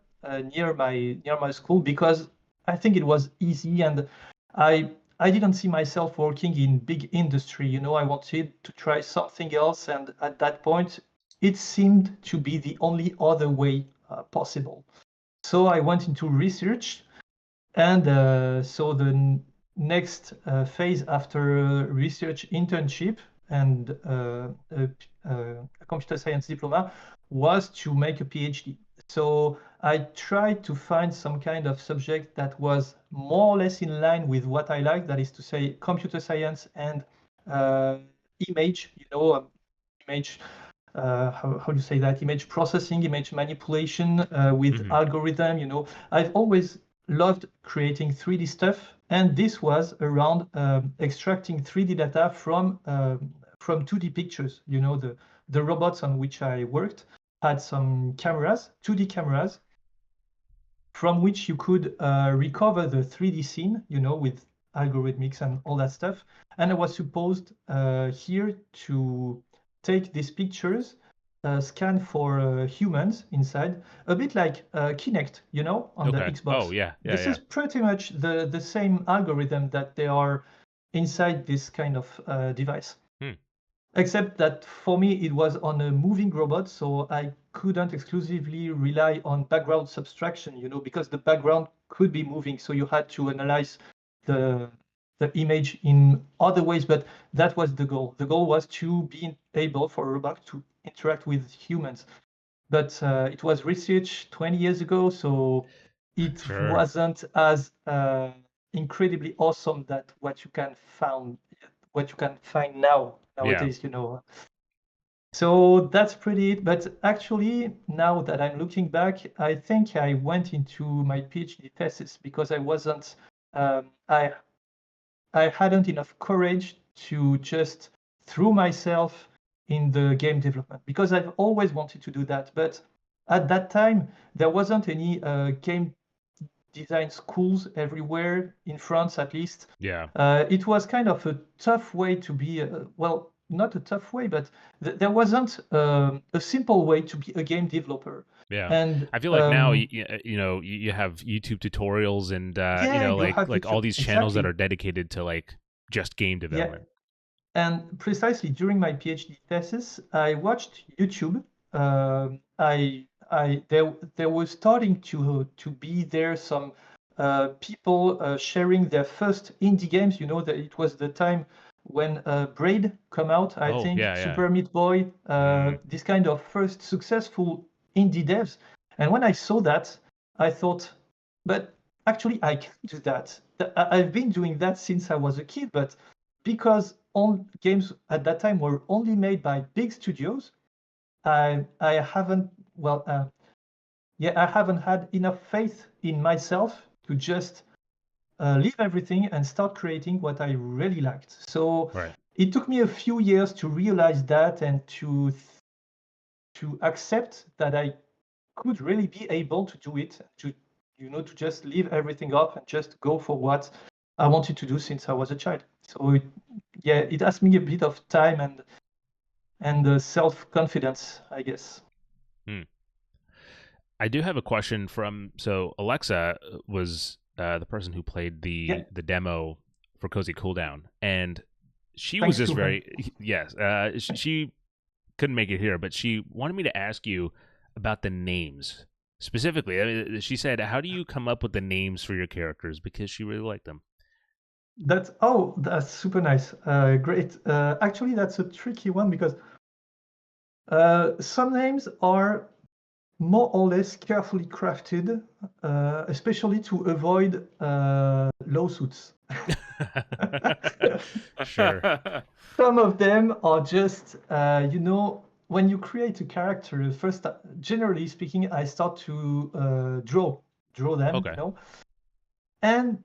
near my school because I think it was easy, and I didn't see myself working in big industry. I wanted to try something else, and at that point, it seemed to be the only other way possible. So I went into research, and so the next phase after research internship and a computer science diploma was to make a PhD. So I tried to find some kind of subject that was more or less in line with what I like, that is to say, computer science and image, image, how do you say that? Image processing, image manipulation with algorithm. I've always loved creating 3D stuff, and this was around extracting 3D data from 2D pictures. The robots on which I worked had some cameras, 2D cameras, from which you could recover the 3D scene, with algorithmics and all that stuff. And I was supposed here to take these pictures, scan for humans inside, a bit like Kinect, on the Xbox. Oh, yeah. This is pretty much the same algorithm that they are inside this kind of device. Except that for me, it was on a moving robot, so I couldn't exclusively rely on background subtraction, because the background could be moving. So you had to analyze the image in other ways, but that was the goal. The goal was to be able for a robot to interact with humans. but it was research 20 years ago, so it Sure. wasn't as incredibly awesome that what you can find nowadays, So that's pretty it. But actually, now that I'm looking back, I think I went into my PhD thesis because I wasn't, I hadn't enough courage to just throw myself in the game development because I've always wanted to do that. But at that time, there wasn't any game design schools everywhere in France, at least. Yeah. It was kind of a tough way to be, well, not a tough way, but there wasn't a simple way to be a game developer. Yeah. And I feel like now, you have YouTube tutorials and, you have like all YouTube. these channels that Exactly. are dedicated to like just game development. And precisely during my PhD thesis, I watched YouTube. There was starting to be there some people sharing their first indie games. You know that it was the time when Braid come out. I Oh, think yeah. Super Meat Boy, this kind of first successful indie devs. And when I saw that, I thought, but actually I can do that. I've been doing that since I was a kid, but because all games at that time were only made by big studios, I haven't I haven't had enough faith in myself to just leave everything and start creating what I really liked. So Right. it took me a few years to realize that and to accept that I could really be able to do it, to just leave everything up and just go for what I wanted to do since I was a child. So it asked me a bit of time and self-confidence, I guess. I do have a question so Alexa was the person who played the demo for Cozy Cooldown, and she Thanks was just to her. yes, she couldn't make it here, but she wanted me to ask you about the names specifically. I mean, she said, "How do you come up with the names for your characters?" Because she really liked them. That's super nice. Great. Actually, that's a tricky one because some names are more or less carefully crafted, especially to avoid lawsuits. Sure. Some of them are just, when you create a character, first, generally speaking, I start to draw them, Okay. And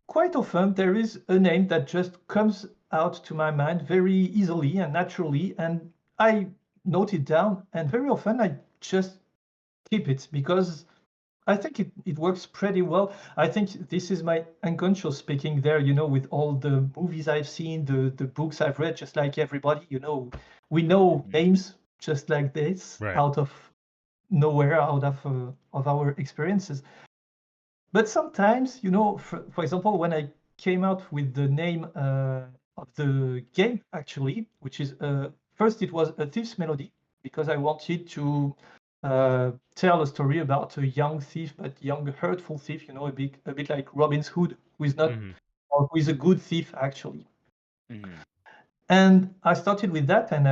quite often there is a name that just comes out to my mind very easily and naturally, and I note it down, and very often I just keep it because I think it works pretty well. I think this is my unconscious speaking there, with all the movies I've seen, the books I've read, just like everybody, we know names just like this Right. out of nowhere, out of our experiences. But sometimes, for example, when I came out with the name of the game, actually, which is first it was A Thief's Melody, because I wanted to tell a story about a young thief, but young hurtful thief, a bit like Robin Hood, who is not, or who is a good thief actually. And I started with that, and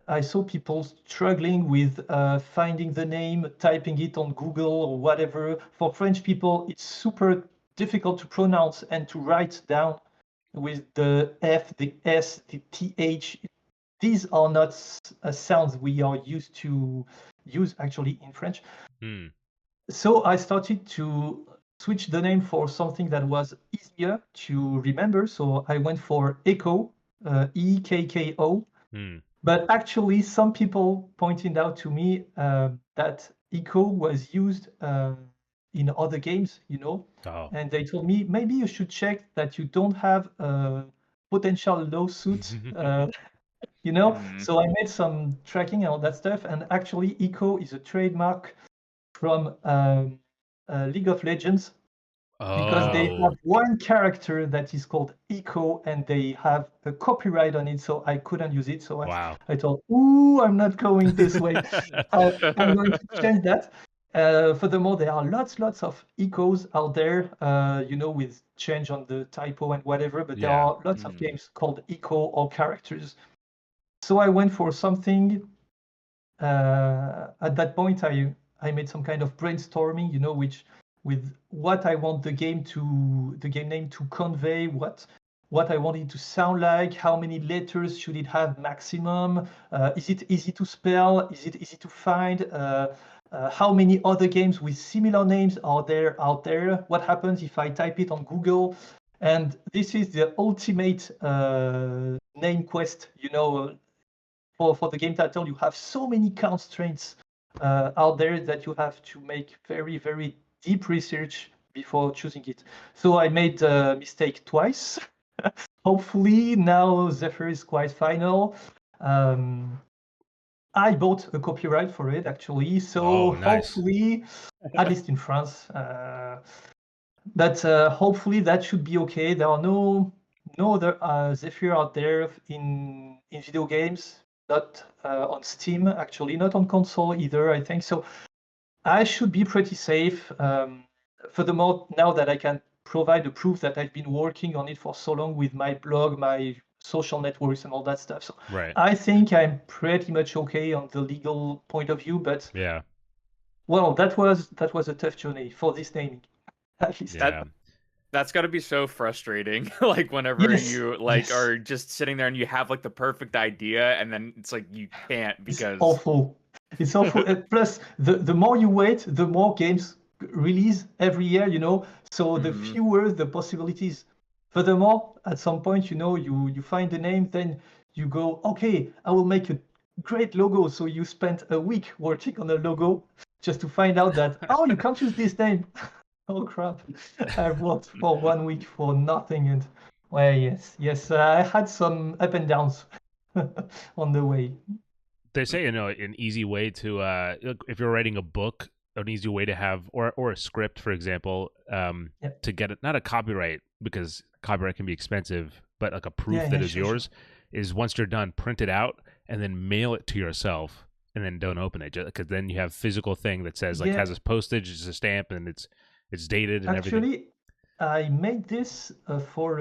I saw people struggling with finding the name, typing it on Google or whatever. For French people, it's super difficult to pronounce and to write down with the F, the S, the TH. These are not sounds we are used to use actually in French. So I started to switch the name for something that was easier to remember. So I went for Echo, EKKO. But actually, some people pointed out to me that Echo was used in other games, and they told me maybe you should check that you don't have a potential lawsuit, So I made some tracking and all that stuff, and actually, Echo is a trademark from League of Legends. Because they have one character that is called Echo, and they have a copyright on it, so I couldn't use it. So I thought, I'm not going this way. I'm going to change that. Furthermore, there are lots of Echoes out there, with change on the typo and whatever, but there are lots of games called Echo or characters. So I went for something at that point, I made some kind of brainstorming, with what I want the game name to convey, what I want it to sound like, how many letters should it have maximum, is it easy to spell, is it easy to find, how many other games with similar names are there out there, what happens if I type it on Google, and this is the ultimate name quest, for the game title. You have so many constraints out there that you have to make very, very deep research before choosing it. So I made a mistake twice. Hopefully now ZEFYR is quite final. I bought a copyright for it actually, so nice. hopefully, at least in France, but hopefully that should be okay. There are no other ZEFYR out there in video games, not on Steam actually, not on console either, I think. So I should be pretty safe. Furthermore, now that I can provide the proof that I've been working on it for so long with my blog, my social networks and all that stuff. So Right. I think I'm pretty much okay on the legal point of view, but Yeah. well, that was a tough journey for this naming. At least. Yeah. That's got to be so frustrating. Like whenever Yes, you yes. are just sitting there and you have like the perfect idea and then it's like you can't because It's awful. It's awful. Plus, the more you wait, the more games release every year, so the fewer the possibilities. Furthermore, at some point, you find the name, then you go, okay, I will make a great logo. So you spent a week working on a logo just to find out that, oh, you can't use this name. Oh, crap. I've worked for 1 week for nothing. And, well, yes, I had some up and downs on the way. They say, an easy way to, if you're writing a book, an easy way to have, or a script, for example, to get it, not a copyright, because copyright can be expensive, but like a proof that is yours, is once you're done, print it out and then mail it to yourself, and then don't open it, because then you have physical thing that says has a postage, it's a stamp, and it's dated and everything. Actually, I made this for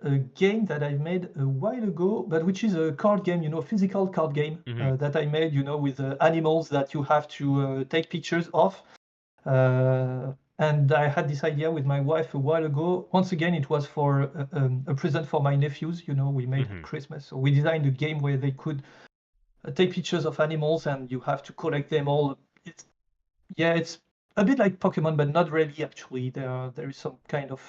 a game that I made a while ago, but which is a card game, physical card game that I made, with animals that you have to take pictures of. And I had this idea with my wife a while ago. Once again, it was for a present for my nephews, we made at Christmas. So we designed a game where they could take pictures of animals and you have to collect them all. It's a bit like Pokemon, but not really actually. There is some kind of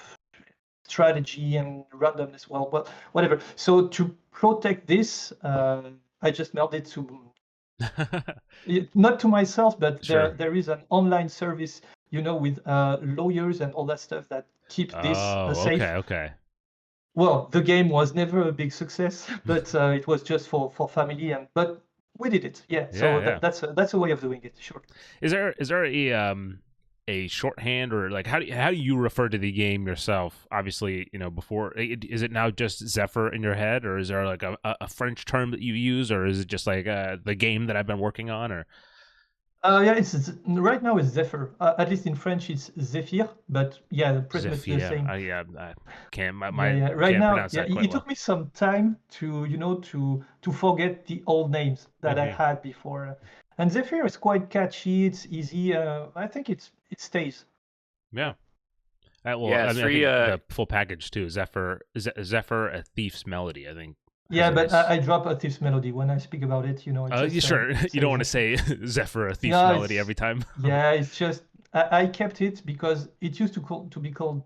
strategy and randomness. Well, whatever. So to protect this, I just mailed it to not to myself, but there is an online service, with lawyers and all that stuff that keep this safe. Okay. Well, the game was never a big success, but it was just for family, but we did it. That's a way of doing it. Sure. Is there a shorthand, or like how do you refer to the game yourself? Obviously, before, is it now just ZEFYR in your head, or is there like a French term that you use, or is it just like the game that I've been working on, or? It's right now it's ZEFYR. At least in French it's ZEFYR, but pretty much the same. I can't. My right can't now, pronounce that quite it took me some time to to forget the old names that I had before. And ZEFYR is quite catchy. It's easy. I think it stays. Yeah. Well, I think the full package too. ZEFYR, A Thief's Melody, I think. Yeah, but I drop A Thief's Melody when I speak about it. You sure? You don't want to say ZEFYR, A Thief's Melody every time. Yeah, it's just I kept it because it used to be called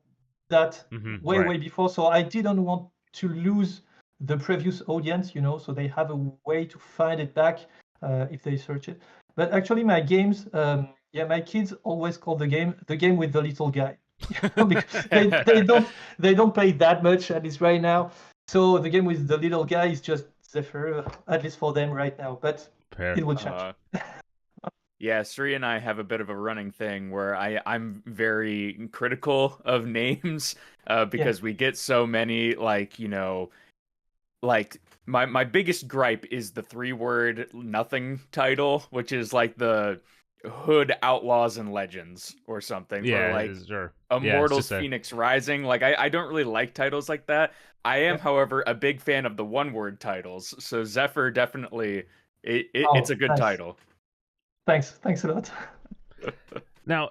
that way before. So I didn't want to lose the previous audience, so they have a way to find it back if they search it. But actually, my games, my kids always call the game with the little guy, because they don't play that much, at least right now. So the game with the little guy is just ZEFYR, at least for them right now. But it will change. Yeah, Sri and I have a bit of a running thing where I'm very critical of names because we get so many, like my biggest gripe is the 3-word nothing title, which is like the Hood Outlaws and Legends or something. Yeah, or Immortals Phoenix Rising. Like I don't really like titles like that. I am, however, a big fan of the 1-word titles. So ZEFYR definitely It's a good Nice. title. Thanks a lot. Now,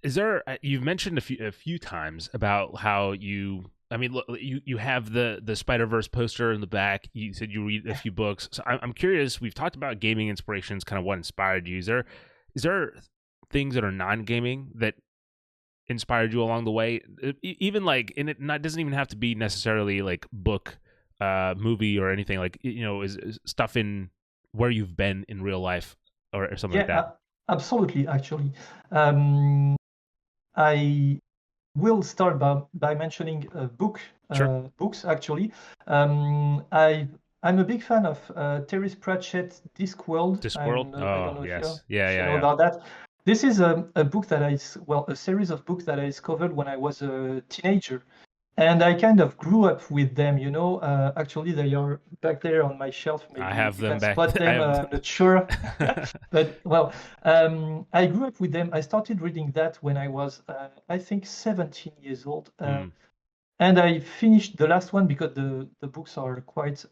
is there? You've mentioned a few times about how you. I mean, look, you have the Spider-Verse poster in the back. You said you read a few books. So I'm curious. We've talked about gaming inspirations, kind of what inspired you. Is there things that are non-gaming that inspired you along the way? Even like, and it doesn't even have to be necessarily like book, movie, or anything. Like, is stuff in where you've been in real life or something like that. Absolutely. Actually, I will start by mentioning Sure. books. Actually, I'm a big fan of Terry Pratchett's Discworld. Discworld. I don't Oh know yes, if you know yeah. about that. This is a book that a series of books that I discovered when I was a teenager. And I kind of grew up with them, Actually, they are back there on my shelf. I Maybe have you them can back. spot I them. have. I'm not sure. But, well, I grew up with them. I started reading that when I was, I think, 17 years old. And I finished the last one because the books are quite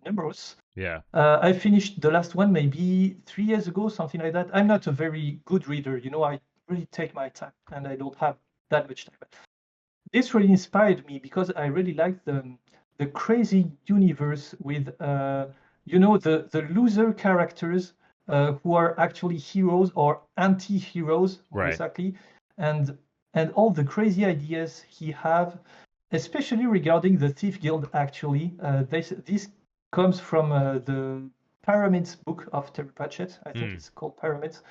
numerous. Yeah. I finished the last one maybe 3 years ago, something like that. I'm not a very good reader. I really take my time and I don't have that much time. This really inspired me because I really like the crazy universe with the loser characters who are actually heroes or anti-heroes more Right. exactly, and all the crazy ideas he have, especially regarding the Thief Guild. Actually, this comes from the Pyramids book of Terry Pratchett. I think it's called Pyramids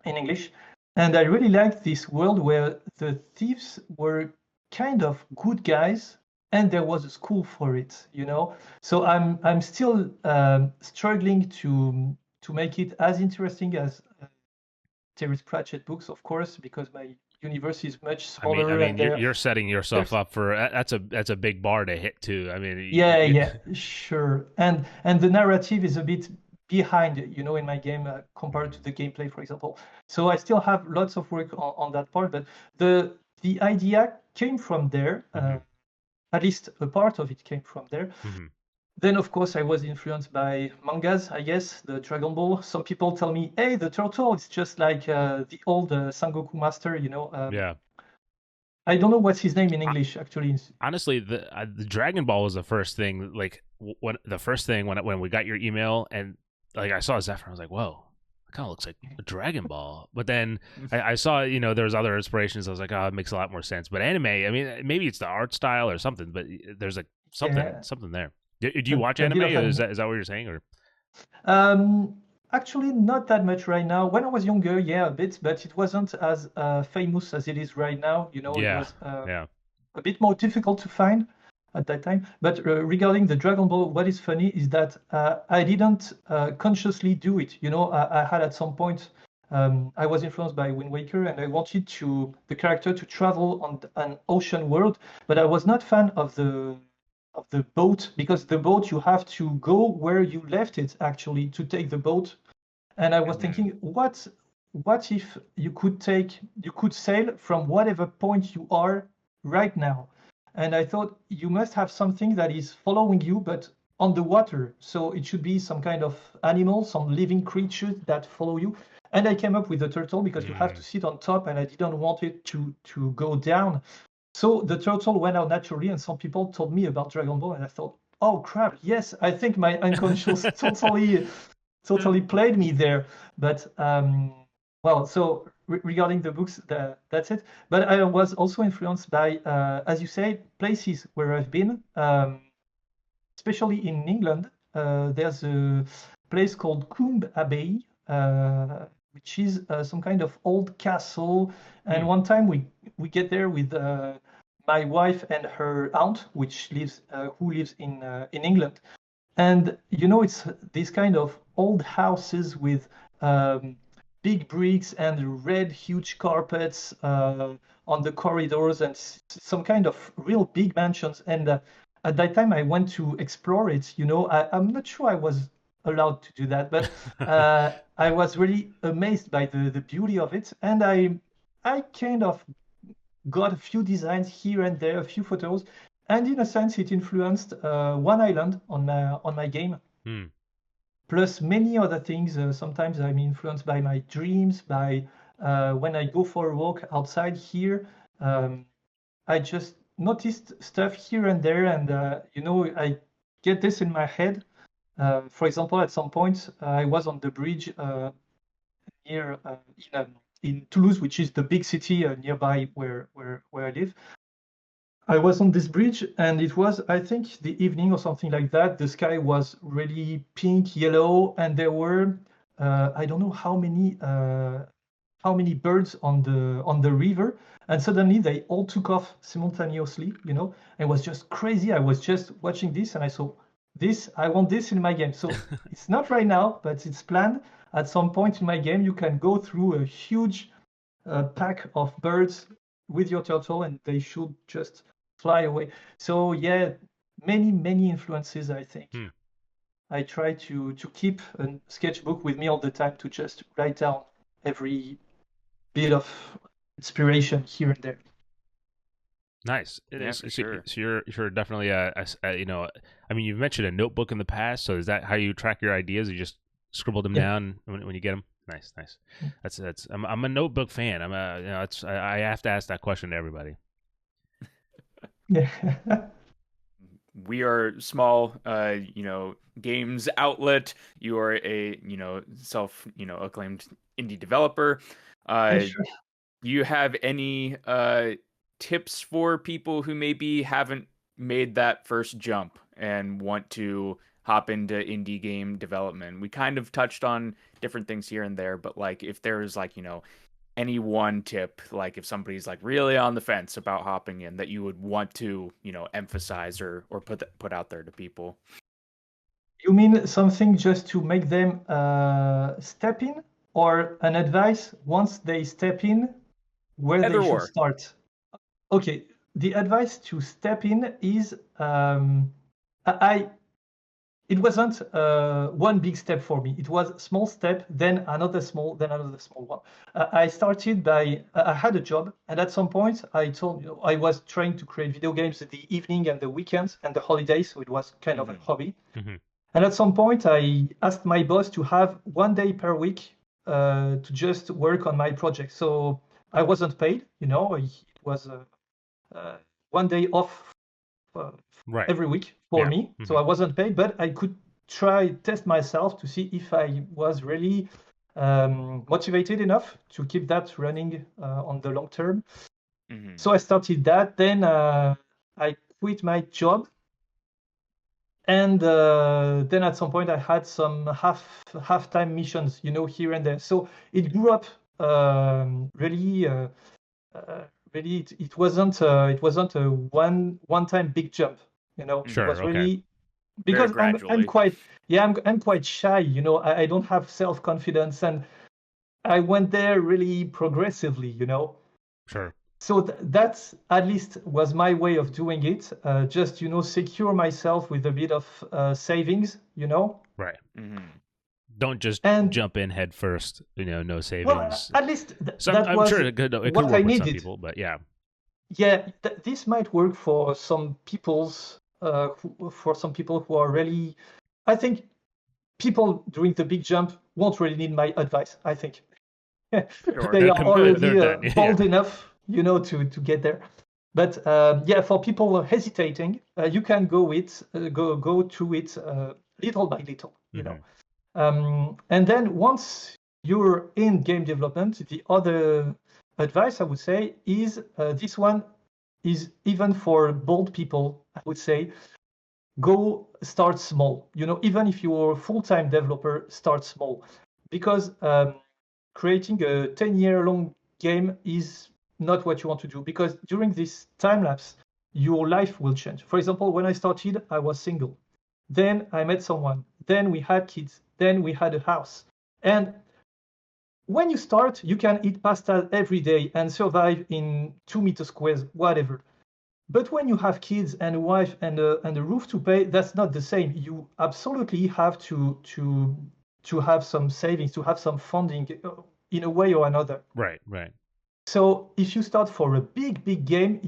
in English. And I really liked this world where the thieves were kind of good guys, and there was a school for it. So I'm still struggling to make it as interesting as Terry Pratchett books, of course, because my universe is much smaller. I mean, And you're setting yourself there's up for that's a big bar to hit too. I mean, yeah, sure. And the narrative is a bit behind, in my game compared to the gameplay, for example. So I still have lots of work on that part, but the idea came from there. At least a part of it came from there. Then, of course, I was influenced by mangas, I guess, the Dragon Ball. Some people tell me, hey, the turtle is just like the old Sangoku master, Yeah. I don't know what's his name in English, actually. Honestly, the Dragon Ball was the first thing. Like when we got your email and like I saw ZEFYR, I was like, whoa, it kind of looks like a Dragon Ball. But then I saw there was other inspirations. I was like, oh, it makes a lot more sense. But anime, I mean, maybe it's the art style or something. But there's like something there. Do you watch A anime? bit of Is anime. that what you're saying? Or Actually, not that much right now. When I was younger, yeah, a bit, but it wasn't as famous as it is right now. It was yeah. a bit more difficult to find at that time. But regarding the Dragon Ball, what is funny is that I didn't consciously do it. I had at some point, I was influenced by Wind Waker, and I wanted the character to travel on an ocean world, but I was not fan of the boat, because the boat, you have to go where you left it actually to take the boat. And I was thinking, what if you could sail from whatever point you are right now? And I thought you must have something that is following you, but on the water. So it should be some kind of animal, some living creature that follow you. And I came up with the turtle because you have to sit on top, and I didn't want it to go down. So the turtle went out naturally, and some people told me about Dragon Ball, and I thought, oh crap, yes, I think my unconscious totally played me there. But well, so regarding the books, that's it. But I was also influenced by, as you say, places where I've been, especially in England. There's a place called Combe Abbey, which is some kind of old castle. And one time we get there with my wife and her aunt, who lives in England. And it's these kind of old houses with big bricks and red huge carpets on the corridors, and some kind of real big mansions. And at that time I went to explore it. I'm not sure I was allowed to do that, but I was really amazed by the beauty of it. And I kind of got a few designs here and there, a few photos, and in a sense it influenced one island on my game. plus many other things. Sometimes I'm influenced by my dreams, by when I go for a walk outside here. I just noticed stuff here and there, and I get this in my head. For example, at some point, I was on the bridge near in Toulouse, which is the big city nearby where I live. I was on this bridge, and it was, I think, the evening or something like that. The sky was really pink, yellow, and there were I don't know how many birds on the river, and suddenly they all took off simultaneously. It was just crazy. I was just watching this, and I saw this. I want this in my game. So it's not right now, but it's planned. At some point in my game, you can go through a huge pack of birds with your turtle, and they should just fly away. So yeah, many influences, I think. I try to keep a sketchbook with me all the time to just write down every bit of inspiration here and there. Nice. Yeah, for sure. So you're definitely I mean, you've mentioned a notebook in the past. So is that how you track your ideas? You just scribble them down when you get them? Nice. That's. I'm a notebook fan. I have to ask that question to everybody. Yeah. We are small, games outlet. You are a, self, acclaimed indie developer. Sure. Do you have any tips for people who maybe haven't made that first jump and want to hop into indie game development? We kind of touched on different things here and there, but like if there's like, any one tip, like if somebody's like really on the fence about hopping in, that you would want to, emphasize or put out there to people. You mean something just to make them step in, or an advice once they step in, where they should start? Okay, the advice to step in is it wasn't one big step for me. It was a small step, then another small one. I started by, I had a job, and at some point I told you I was trying to create video games in the evening and the weekends and the holidays, so it was kind of a hobby. And at some point I asked my boss to have 1 day per week to just work on my project. So I wasn't paid, it was 1 day off every week for me. So I wasn't paid, but I could test myself to see if I was really motivated enough to keep that running on the long term. So I started that. Then I quit my job. And then at some point I had some half-time missions, here and there. So it grew up really. Really, it wasn't a one-time big jump. Sure, it was really because I'm quite shy. I don't have self-confidence, and I went there really progressively. Sure. So that's at least was my way of doing it. Just secure myself with a bit of savings. Right. Don't just jump in head first. No savings. Well, at least I'm was sure it could work what I with needed. some people, but yeah. Yeah, this might work for some people's. For some people who are really, I think, people doing the big jump won't really need my advice. I think they are already bold enough, to get there. But for people hesitating, you can go to it little by little, and then once you're in game development, the other advice I would say is this one is even for bold people. I would say go start small. Even if you're a full-time developer, start small, because creating a 10-year-long game is not what you want to do, because during this time lapse, your life will change. For example, when I started, I was single. Then I met someone. Then we had kids. Then we had a house. And when you start, you can eat pasta every day and survive in 2 meter squares, whatever. But when you have kids and a wife and a roof to pay, that's not the same. You absolutely have to have some savings, to have some funding in a way or another. Right. So if you start for a big game,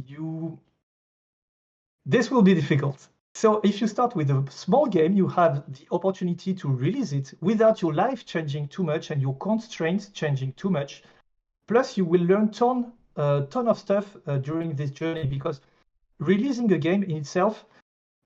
this will be difficult. So if you start with a small game, you have the opportunity to release it without your life changing too much and your constraints changing too much. Plus, you will learn ton of stuff during this journey, because releasing a game in itself,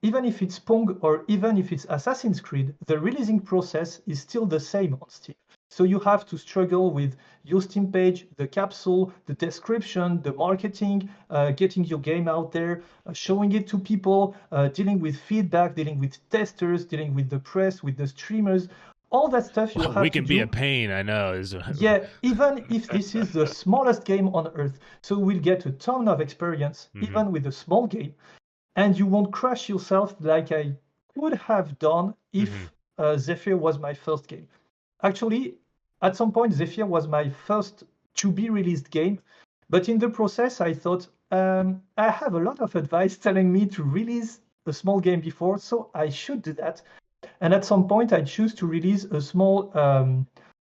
even if it's Pong or even if it's Assassin's Creed, the releasing process is still the same on Steam. So you have to struggle with your Steam page, the capsule, the description, the marketing, getting your game out there, showing it to people, dealing with feedback, dealing with testers, dealing with the press, with the streamers. All that stuff you have to do. We can be a pain, I know. Yeah, even if this is the smallest game on earth. So we'll get a ton of experience, even with a small game. And you won't crush yourself like I would have done if ZEFYR was my first game. Actually, at some point, ZEFYR was my first to-be-released game. But in the process, I thought, I have a lot of advice telling me to release a small game before, so I should do that. And at some point, I choose to release a small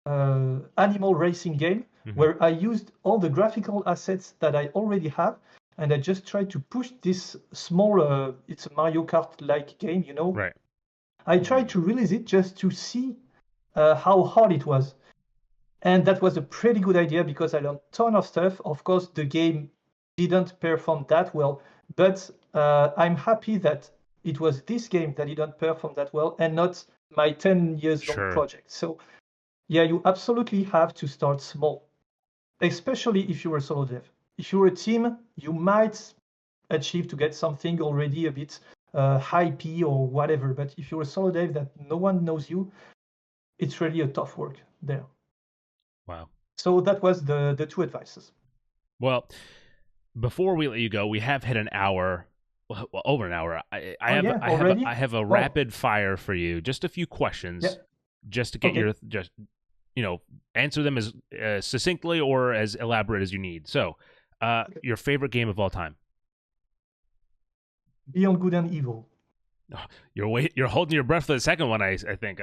animal racing game where I used all the graphical assets that I already have. And I just tried to push this small, it's a Mario Kart-like game, you know. Right. I tried to release it just to see how hard it was. And that was a pretty good idea because I learned a ton of stuff. Of course, the game didn't perform that well, but I'm happy that it was this game that didn't perform that well and not my 10 years long project. So yeah, you absolutely have to start small, especially if you're a solo dev. If you're a team, you might achieve to get something already a bit hypey or whatever. But if you're a solo dev that no one knows you, it's really a tough work there. Wow. So that was the two advices. Well, before we let you go, we have hit an hour, well, over an hour. I have a rapid fire for you. Just a few questions, just to get your answer them as succinctly or as elaborate as you need. So, your favorite game of all time? Beyond Good and Evil. You're holding your breath for the second one. I think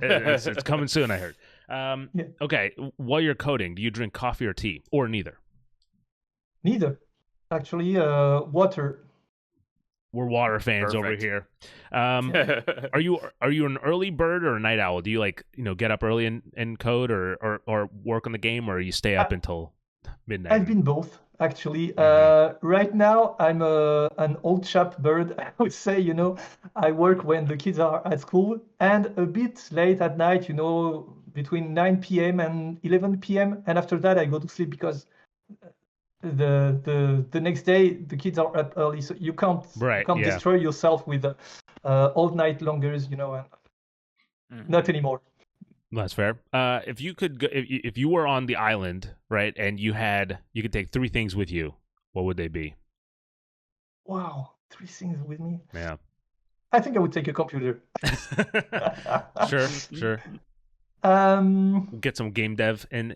it's coming soon. I heard. Okay, while you're coding, do you drink coffee or tea, or neither? Neither, actually. Water. We're water fans over here. Are you an early bird or a night owl? Do you get up early and code or work on the game, or you stay up until midnight? I've been both, actually. Right now, I'm an old chap bird. I would say, I work when the kids are at school and a bit late at night, between 9 p.m. and 11 p.m. And after that, I go to sleep because the next day the kids are up early, so you can't destroy yourself with all night longers, and not anymore. That's fair. If you could if you were on the island, right, and you could take 3 things with you, what would they be? Wow, 3 things with me. Yeah, I think I would take a computer. Sure. Get some game dev in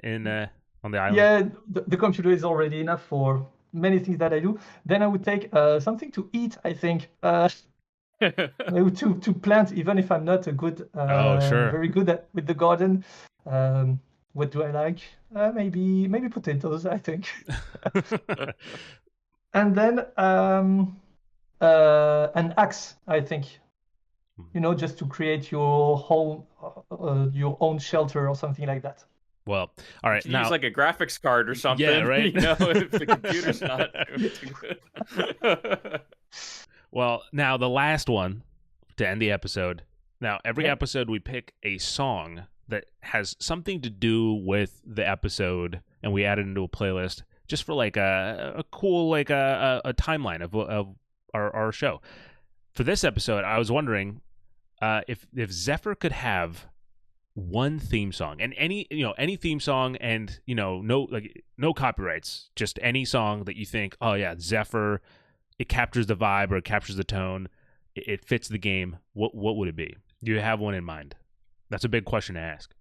on the island. Yeah, the computer is already enough for many things that I do. Then I would take something to eat, I think. to plant, even if I'm not a good, very good with the garden. What do I like? Maybe potatoes, I think. And then an axe, I think. Just to create your own shelter or something like that. Well, all right. Now, use like a graphics card or something. Yeah, right. If the computer's not too good. Well, now the last one to end the episode. Now, every episode we pick a song that has something to do with the episode, and we add it into a playlist just for like a cool a timeline of our show. For this episode, I was wondering if ZEFYR could have one theme song, and any theme song, and no copyrights, just any song that you think, oh yeah, ZEFYR, it captures the vibe or it captures the tone, it fits the game. What would it be? Do you have one in mind? That's a big question to ask.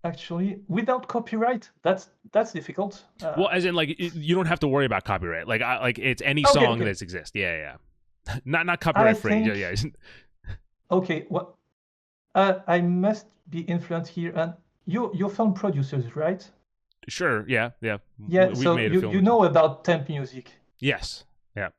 Actually, without copyright, that's difficult. Well, as in, you don't have to worry about copyright. It's any song that exists. Yeah. Not copyright free. Yeah. Okay. Well, I must be influenced here, and you're film producers, right? Sure. Yeah. Yeah. So you know about temp music. Yes. Yeah.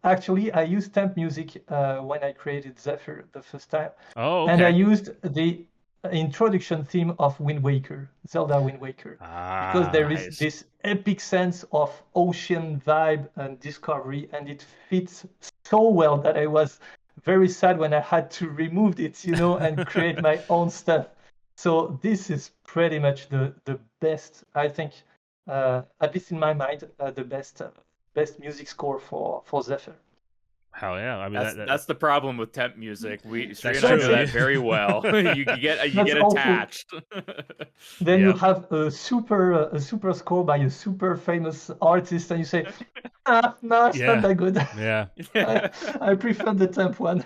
Actually, I used temp music when I created ZEFYR the first time. Oh, okay. And I used the introduction theme of Wind Waker, Zelda Wind Waker. Because there is Nice. this epic sense of ocean vibe and discovery, and it fits so well that I was very sad when I had to remove it, and create my own stuff. So this is pretty much the best, I think, at least in my mind, the best music score for ZEFYR. Hell yeah! I mean, that's the problem with temp music. Sri and true. I know that very well. you get attached. Then you have a super score by a super famous artist, and you say, no, it's not that good. Yeah. I prefer the temp one.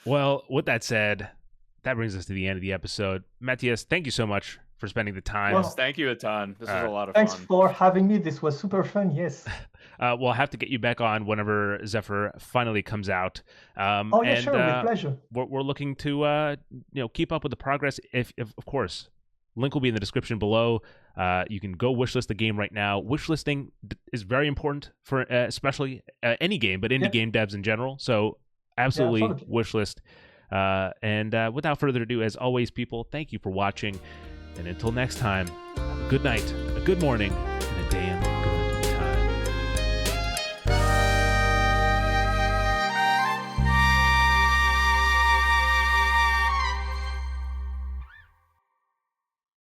Well, with that said, that brings us to the end of the episode. Matthias, thank you so much for spending the time. Well, thank you a ton. This was a lot of fun. Thanks for having me. This was super fun. Yes. We'll have to get you back on whenever ZEFYR finally comes out. Sure, with pleasure. We're looking to keep up with the progress. If of course, link will be in the description below. You can go wishlist the game right now. Wishlisting is very important for especially any game, but indie game devs in general. So absolutely wishlist. And without further ado, as always, people, thank you for watching. And until next time, have a good night, a good morning, and a day in